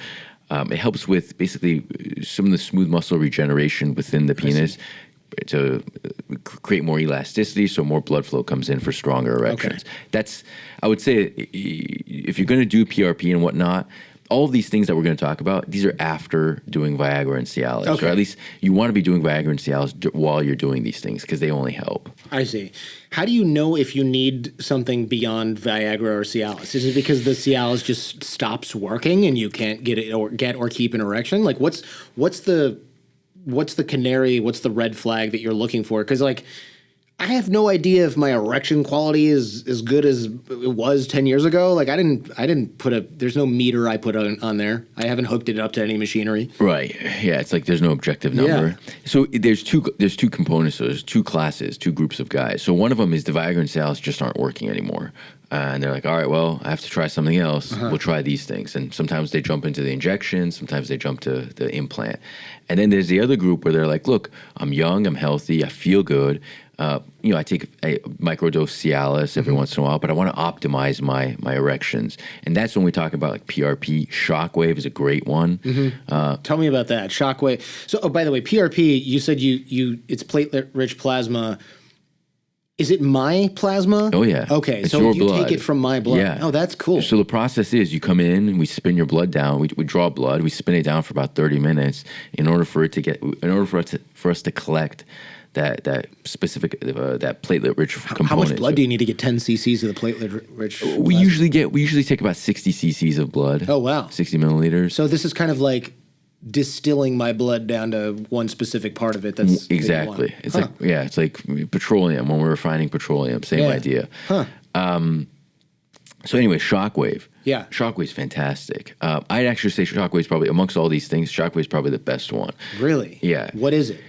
it helps with basically some of the smooth muscle regeneration within the penis to create more elasticity, so more blood flow comes in for stronger erections. Okay. I would say, if you're going to do PRP and whatnot, all of these things that we're going to talk about, these are after doing Viagra and Cialis. Okay. Or at least you want to be doing Viagra and Cialis while you're doing these things because they only help. I see. How do you know if you need something beyond Viagra or Cialis? Is it because the Cialis just stops working and you can't get it or keep an erection? Like what's the canary, what's the red flag that you're looking for? Because like I have no idea if my erection quality is as good as it was 10 years ago. Like I didn't put there's no meter I put on there. I haven't hooked it up to any machinery. Right. Yeah. It's like there's no objective number. Yeah. So there's two components. So there's two classes, two groups of guys. So one of them is the Viagra and Cialis just aren't working anymore. And they're like, all right, well, I have to try something else. Uh-huh. We'll try these things. And sometimes they jump into the injection. Sometimes they jump to the implant. And then there's the other group where they're like, look, I'm young, I'm healthy, I feel good. I take a microdose Cialis every once in a while, but I want to optimize my erections. And that's when we talk about like PRP. Shockwave is a great one. Mm-hmm. Tell me about that. Shockwave. So, by the way, PRP, you said it's platelet-rich plasma. Is it my plasma? Oh, yeah. Okay, it's so your you blood. take it from my blood. Yeah. Oh, that's cool. So the process is you come in and we spin your blood down. We draw blood. We spin it down for about 30 minutes in order for us to collect that specific that platelet-rich component. How much blood do you need to get 10 cc's of the platelet-rich? We usually take about 60 cc's of blood. Oh, wow. 60 milliliters. So this is kind of like distilling my blood down to one specific part of it. That's exactly. It's like petroleum when we're refining petroleum. Same idea. Huh. So anyway, shockwave. Yeah. Shockwave's fantastic. I'd actually say shockwave's probably, amongst all these things, shockwave's probably the best one. Really? Yeah. What is it?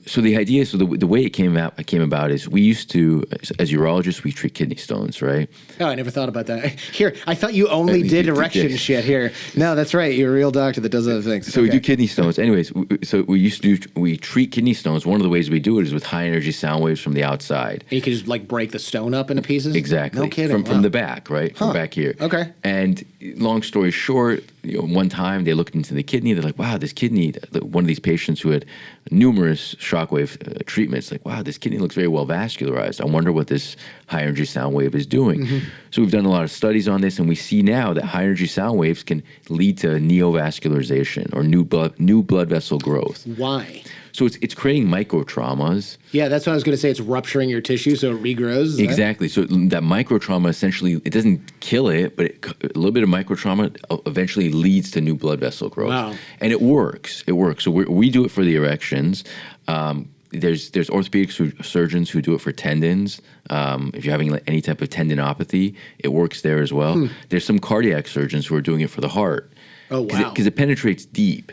So the idea, the way it came about is we used to, as urologists, we treat kidney stones, right? Oh, I never thought about that. Here, I thought you only did erection shit here. No, that's right. You're a real doctor that does other things. So we do kidney stones. Anyways, we treat kidney stones. One of the ways we do it is with high energy sound waves from the outside. And you can just like break the stone up into pieces? Exactly. No kidding. From the back, right? From back here. Okay. And long story short, one time they looked into the kidney. They're like, wow, this kidney, one of these patients who had numerous shockwave treatments, like, wow, this kidney looks very well vascularized. I wonder what this high energy sound wave is doing. Mm-hmm. So we've done a lot of studies on this, and we see now that high energy sound waves can lead to neovascularization or new blood vessel growth. Why? So it's creating microtraumas. Yeah, that's what I was going to say. It's rupturing your tissue so it regrows. Exactly. So that microtrauma essentially, it doesn't kill it, but a little bit of microtrauma eventually leads to new blood vessel growth. Wow. And it works. It works. So we do it for the erections. There's orthopedic surgeons who do it for tendons. If you're having any type of tendinopathy, it works there as well. There's some cardiac surgeons who are doing it for the heart. Oh, wow. Because it penetrates deep.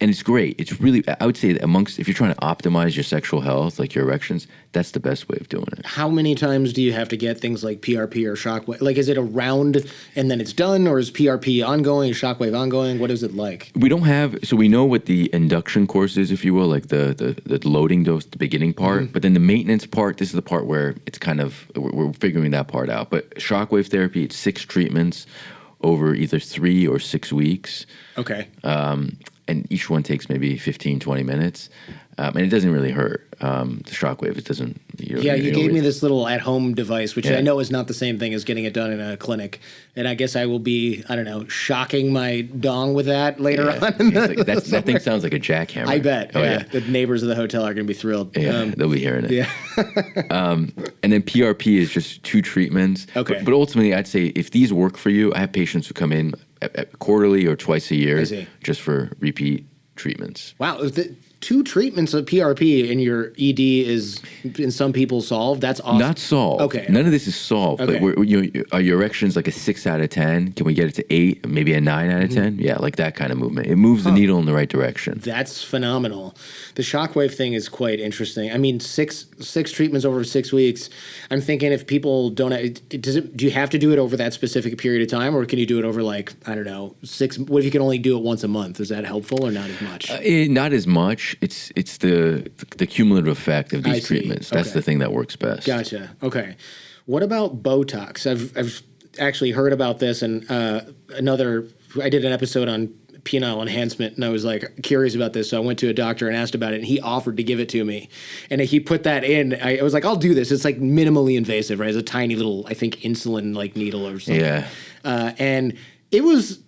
And it's great. It's really, I would say that if you're trying to optimize your sexual health, like your erections, that's the best way of doing it. How many times do you have to get things like PRP or shockwave? Like, is it a round and then it's done, or is PRP ongoing, is shockwave ongoing? What is it like? We don't have, so we know what the induction course is, if you will, like the loading dose, the beginning part, but then the maintenance part, this is the part where it's kind of, we're figuring that part out. But shockwave therapy, it's 6 treatments over either 3 or 6 weeks. Okay. And each one takes maybe 15, 20 minutes. And it doesn't really hurt. The shockwave, it doesn't. You gave me this little at-home device, which I know is not the same thing as getting it done in a clinic. And I guess I will be, I don't know, shocking my dong with that later on. That thing sounds like a jackhammer. I bet. Oh, yeah. The neighbors of the hotel are going to be thrilled. Yeah, they'll be hearing it. Yeah. And then PRP is just 2 treatments. Okay. But ultimately, I'd say if these work for you, I have patients who come in quarterly or twice a year just for repeat treatments. Wow. 2 treatments of PRP and your ED is, in some people, solved? That's awesome. Not solved. Okay. None of this is solved. Okay. But are your erections like a 6 out of 10? Can we get it to 8, maybe a 9 out of 10? Yeah, like that kind of movement. It moves the needle in the right direction. That's phenomenal. The shockwave thing is quite interesting. I mean, six treatments over 6 weeks. I'm thinking if people don't, do you have to do it over that specific period of time, or can you do it over, like, I don't know, 6? What if you can only do it once a month? Is that helpful or not as much? Not as much. It's the cumulative effect of these treatments. That's Okay. the thing that works best. Gotcha. Okay. What about Botox? I've actually heard about this, and I did an episode on penile enhancement, and I was like curious about this, so I went to a doctor and asked about it, and he offered to give it to me, and he put that in. I was like, I'll do this. It's like minimally invasive, right? It's a tiny little, I think, insulin like needle or something. Yeah. And it was.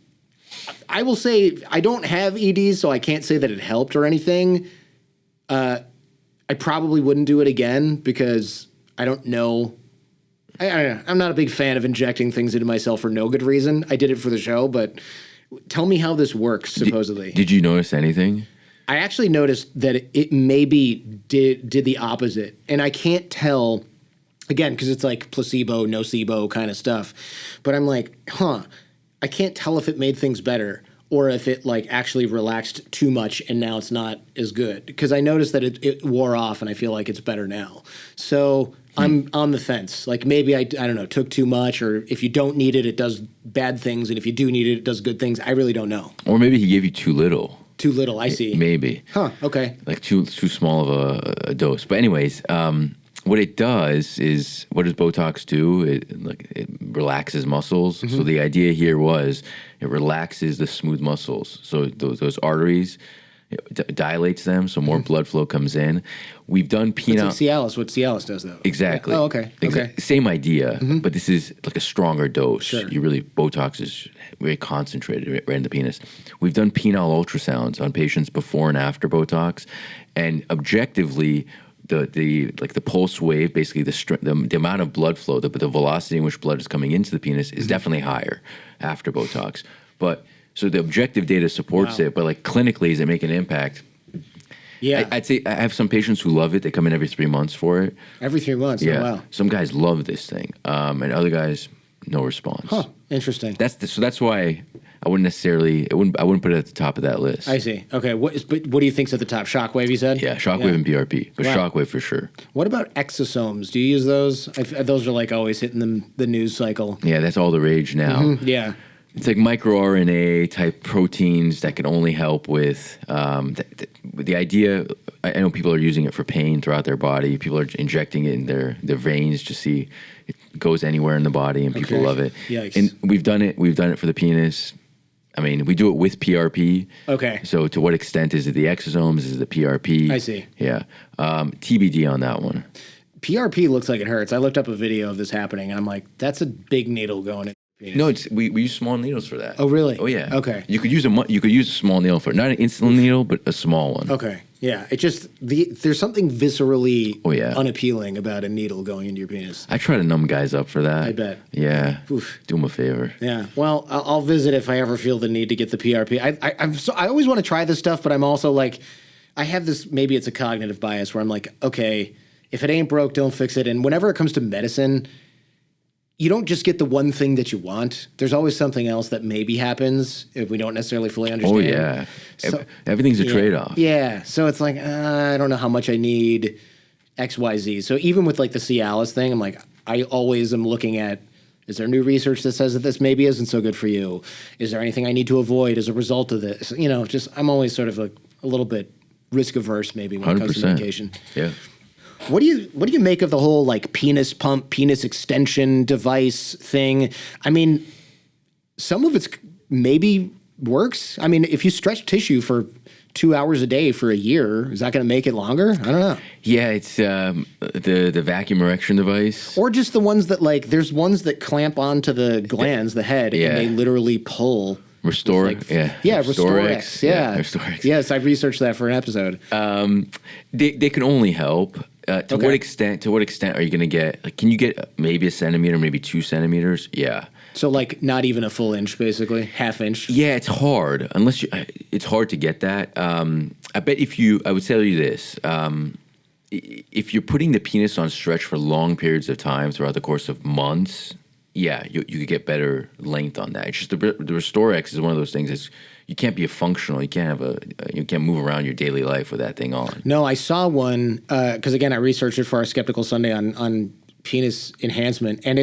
I will say I don't have EDs, so I can't say that it helped or anything. I probably wouldn't do it again because I don't know. I don't know. I'm not a big fan of injecting things into myself for no good reason. I did it for the show, but tell me how this works, supposedly. Did you notice anything? I actually noticed that it maybe did the opposite. And I can't tell, again, because it's like placebo, nocebo kind of stuff. But I'm like, I can't tell if it made things better or if it like actually relaxed too much and now it's not as good. Because I noticed that it wore off and I feel like it's better now. So I'm on the fence. Like maybe I don't know, took too much, or if you don't need it, it does bad things. And if you do need it, it does good things. I really don't know. Or maybe he gave you too little. Too little, I see. Maybe. Okay. Like too small of a dose. But anyways, what it does is, what does Botox do? It relaxes muscles. So the idea here was it relaxes the smooth muscles. So those arteries, it dilates them, so more blood flow comes in. We've done penile. It's like Cialis, what Cialis does, though. Exactly. Yeah. Oh, okay. Okay. Same idea, but this is like a stronger dose. Sure. Botox is very concentrated right in the penis. We've done penile ultrasounds on patients before and after Botox, and objectively, the pulse wave, basically the amount of blood flow, the velocity in which blood is coming into the penis is definitely higher after Botox. But so the objective data supports it, but like clinically, does it make an impact? Yeah. I'd say I have some patients who love it. They come in every 3 months for it. Every 3 months? Yeah. Oh, wow. Some guys love this thing, and other guys, no response. Interesting. That's why I wouldn't put it at the top of that list. I see. Okay. But what do you think's at the top? Shockwave, you said? Yeah, shockwave and PRP, but shockwave for sure. What about exosomes? Do you use those? Those are like always hitting the news cycle. Yeah, that's all the rage now. Yeah. It's like microRNA type proteins that can only help with the idea. I know people are using it for pain throughout their body. People are injecting it in their veins to see it goes anywhere in the body, and people love it. Yikes. And we've done it for the penis. I mean, we do it with PRP. Okay. So to what extent is it the exosomes? Is it the PRP? I see. Yeah. TBD on that one. PRP looks like it hurts. I looked up a video of this happening, and I'm like, that's a big needle going in. No, we use small needles for that. Oh, really? Oh, yeah. Okay. You could use a small needle for it. Not an insulin needle, but a small one. Okay. Yeah. It just there's something viscerally unappealing about a needle going into your penis. I try to numb guys up for that. I bet. Yeah. Oof. Do them a favor. Yeah. Well, I'll visit if I ever feel the need to get the PRP. I always want to try this stuff, but I'm also like, I have this, maybe it's a cognitive bias where I'm like, okay, if it ain't broke, don't fix it. And whenever it comes to medicine, you don't just get the one thing that you want. There's always something else that maybe happens if we don't necessarily fully understand. Oh, yeah. So, Everything's a trade-off. Yeah. So it's like, I don't know how much I need X, Y, Z. So even with like the Cialis thing, I'm like, I always am looking at, is there new research that says that this maybe isn't so good for you? Is there anything I need to avoid as a result of this? You know, just I'm always sort of a little bit risk averse maybe when it comes to medication. Yeah. What do you make of the whole like penis pump, penis extension device thing? I mean, some of it's maybe works. I mean, if you stretch tissue for 2 hours a day for a year, is that going to make it longer? I don't know. Yeah, it's the vacuum erection device. Or just the ones that like, there's ones that clamp onto the glands, the head, and they literally pull. Restore, like, Restorex. Yeah. Restorex. Yes, I researched that for an episode. They can only help. To what extent are you going to get? Like, can you get maybe a centimeter, maybe 2 centimeters? Yeah. So like not even a full inch, basically, half inch. Yeah, it's hard it's hard to get that. I bet I would tell you this. If you're putting the penis on stretch for long periods of time throughout the course of months, yeah, you could get better length on that. It's just the Restorex is one of those things. You can't be functional. You can't move around your daily life with that thing on. No, I saw one because again, I researched it for our Skeptical Sunday on penis enhancement, and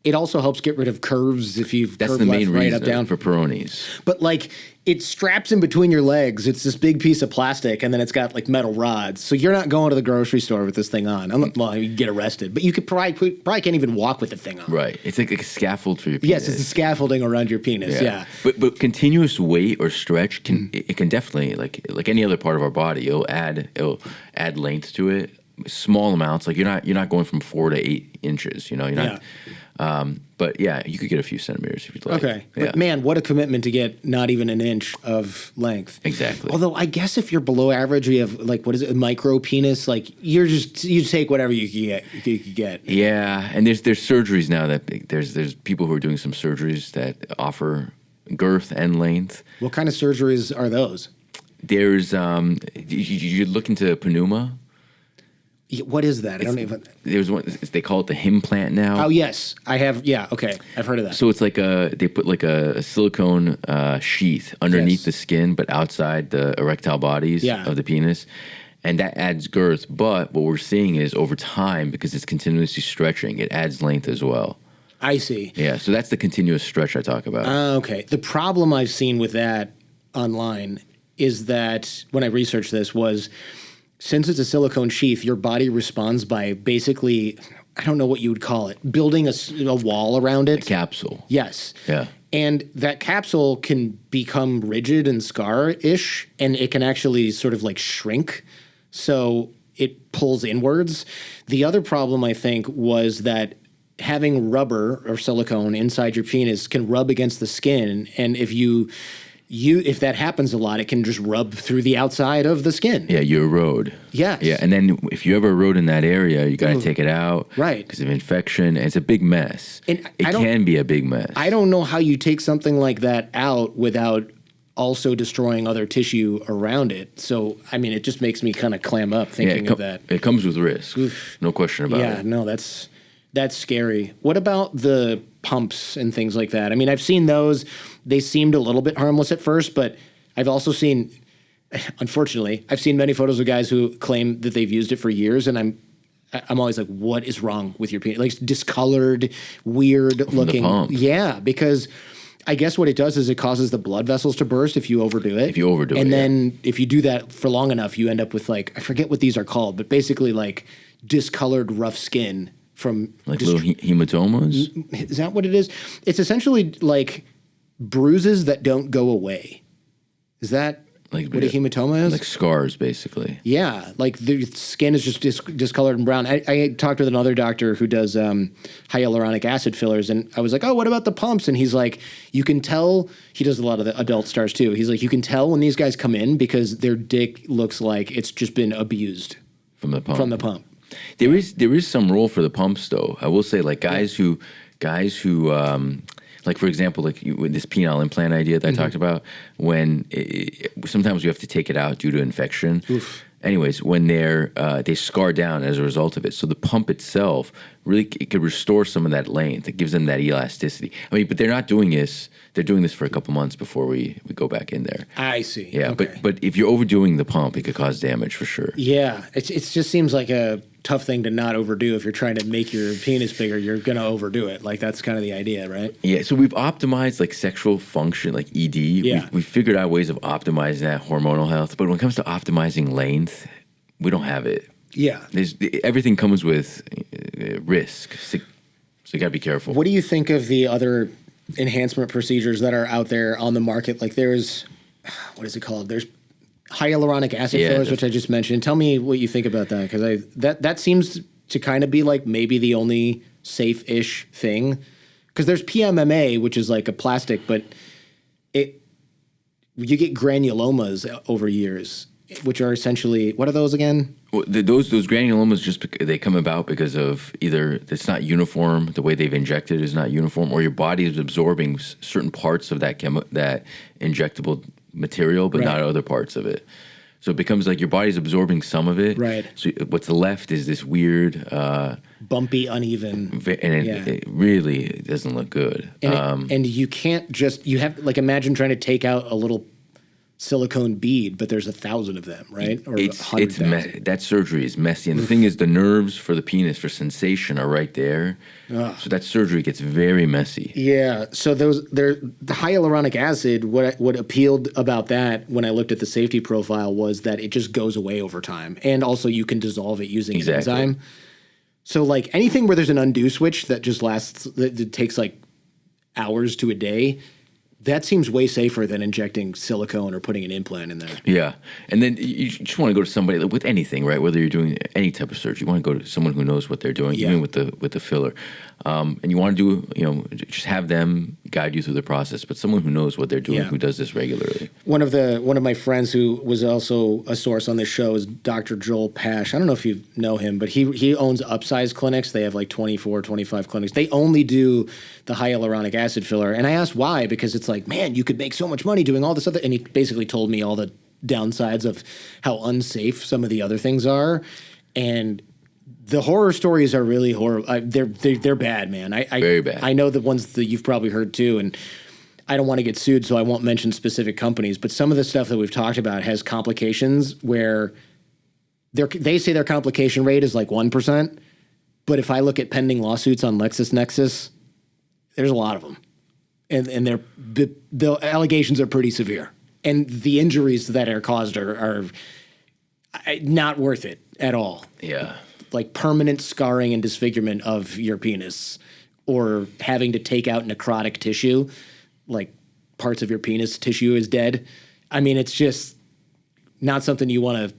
it also helps get rid of curves if you've That's curved the left, main right, reason up, down. for Peronis. But like it straps in between your legs. It's this big piece of plastic, and then it's got like metal rods. So you're not going to the grocery store with this thing on. Well, you get arrested, but you could probably can't even walk with the thing on. Right. It's like a scaffold for your penis. Yes, it's a scaffolding around your penis. Yeah. But continuous weight or stretch can definitely like any other part of our body. It'll add length to it. Small amounts. Like you're not going from 4 to 8 inches. You know. You're not. But yeah, you could get a few centimeters if you'd like. Okay. Yeah. But man, what a commitment to get not even an inch of length. Exactly. Although I guess if you're below average, you have like, what is it, a micro penis? Like you take whatever you can get. Yeah. And there's surgeries now that there's people who are doing some surgeries that offer girth and length. What kind of surgeries are those? There's, you look into pneuma. What is that? I don't even. There's one. They call it the Himplant now. Oh yes, I have. Yeah, okay, I've heard of that. So it's like they put like a silicone sheath underneath the skin, but outside the erectile bodies of the penis, and that adds girth. But what we're seeing is over time, because it's continuously stretching, it adds length as well. I see. Yeah, so that's the continuous stretch I talk about. Okay. The problem I've seen with that online is that when I researched this was, since it's a silicone sheath, your body responds by basically, I don't know what you would call it, building a wall around it. A capsule. Yes. Yeah. And that capsule can become rigid and scar-ish, and it can actually sort of like shrink. So it pulls inwards. The other problem, I think, was that having rubber or silicone inside your penis can rub against the skin. And if that happens a lot, it can just rub through the outside of the skin. Yeah, you erode. Yes. Yeah, and then if you ever erode in that area, you got to take it out. Right. Because of infection. It's a big mess. And it can be a big mess. I don't know how you take something like that out without also destroying other tissue around it. So, I mean, it just makes me kind of clam up thinking of that. It comes with risk. No question about it. Yeah, no, that's scary. What about the pumps and things like that? I mean, I've seen those. They seemed a little bit harmless at first, but I've also seen, unfortunately, I've seen many photos of guys who claim that they've used it for years, and I'm always like, what is wrong with your penis? Like discolored, weird looking. The pump. Yeah, because I guess what it does is it causes the blood vessels to burst if you overdo it. And then if you do that for long enough, you end up with like, I forget what these are called, but basically like discolored rough skin from like little hematomas. Is that what it is? It's essentially like bruises that don't go away. Is that like what a hematoma is? Like scars, basically. Yeah, like the skin is just discolored and brown. I talked with another doctor who does hyaluronic acid fillers, and I was like, oh, what about the pumps? And he's like, you can tell, he does a lot of the adult stars too. He's like, you can tell when these guys come in because their dick looks like it's just been abused. From the pump. From the pump. There is some role for the pumps, though. I will say, like guys who, like for example, like with this penile implant idea that I talked about, when sometimes you have to take it out due to infection. Oof. anyways, when they scar down as a result of it. So the pump itself really it could restore some of that length. It gives them that elasticity. I mean, but they're not doing this. They're doing this for a couple months before we go back in there. I see. Yeah, okay. but if you're overdoing the pump, it could cause damage for sure. Yeah, it just seems like a tough thing to not overdo. If you're trying to make your penis bigger, you're gonna overdo it. Like that's kind of the idea, right? Yeah. So we've optimized like sexual function, like ED. Yeah. We've figured out ways of optimizing that hormonal health. But when it comes to optimizing length, we don't have it. Yeah. Everything comes with risk. So you gotta be careful. What do you think of the other enhancement procedures that are out there on the market? Like there's, what is it called? There's hyaluronic acid fillers, which I just mentioned. Tell me what you think about that, because that seems to kind of be like maybe the only safe-ish thing. Because there's PMMA, which is like a plastic, but you get granulomas over years, which are essentially, what are those again? Well, those granulomas they come about because of either it's not uniform, the way they've injected is not uniform, or your body is absorbing certain parts of that injectable material, but not other parts of it. So it becomes like your body's absorbing some of it. Right. So what's left is this weird, bumpy, uneven, and it really doesn't look good. And you can't just imagine trying to take out a little silicone bead, but there's 1,000 of them, right? Or that surgery is messy, and the thing is, the nerves for the penis for sensation are right there. So that surgery gets very messy. Yeah. So the hyaluronic acid. What appealed about that when I looked at the safety profile was that it just goes away over time, and also you can dissolve it using an enzyme. So like anything where there's an undo switch that just lasts, that takes like hours to a day. That seems way safer than injecting silicone or putting an implant in there. Yeah. And then you just want to go to somebody with anything, right? Whether you're doing any type of surgery, you want to go to someone who knows what they're doing, even with the filler. And you want to just have them guide you through the process, but someone who knows what they're doing, who does this regularly. One of my friends who was also a source on this show is Dr. Joel Pash. I don't know if you know him, but he owns Upsize clinics. They have like 24, 25 clinics. They only do the hyaluronic acid filler. And I asked why, because it's like, man, you could make so much money doing all this other. And he basically told me all the downsides of how unsafe some of the other things are. And the horror stories are really horrible. They're bad, man. Very bad. I know the ones that you've probably heard too, and I don't want to get sued, so I won't mention specific companies. But some of the stuff that we've talked about has complications where they say their complication rate is like 1%. But if I look at pending lawsuits on LexisNexis, there's a lot of them, and the allegations are pretty severe, and the injuries that are caused are not worth it at all. Yeah. Like permanent scarring and disfigurement of your penis, or having to take out necrotic tissue, like parts of your penis tissue is dead. I mean, it's just not something you want to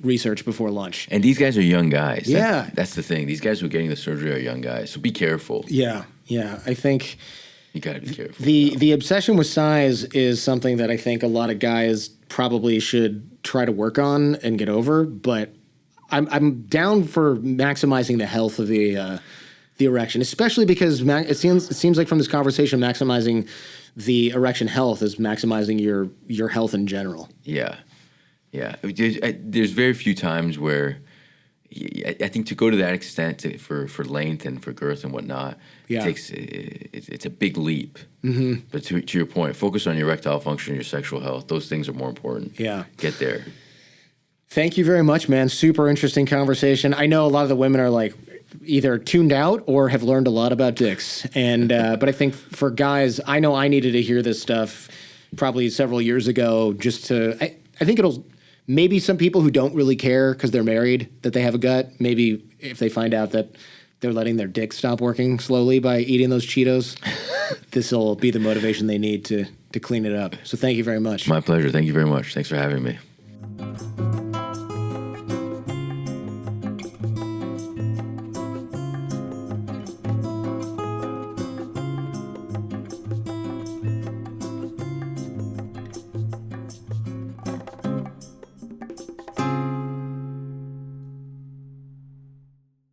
research before lunch. And these guys are young guys. Yeah. That's the thing. These guys who are getting the surgery are young guys. So be careful. Yeah. I think you got to be careful. The obsession with size is something that I think a lot of guys probably should try to work on and get over, but I'm down for maximizing the health of the erection, especially because it seems like from this conversation, maximizing the erection health is maximizing your health in general. Yeah. There's very few times where I think to go to that extent for length and for girth and whatnot, it's a big leap. Mm-hmm. But to your point, focus on your erectile function, your sexual health. Those things are more important. Yeah. Get there. Thank you very much, man. Super interesting conversation. I know a lot of the women are like either tuned out or have learned a lot about dicks. And but I think for guys, I know I needed to hear this stuff probably several years ago just to I think it'll maybe some people who don't really care because they're married that they have a gut, maybe if they find out that they're letting their dick stop working slowly by eating those Cheetos, this will be the motivation they need to clean it up. So thank you very much. My pleasure. Thank you very much. Thanks for having me.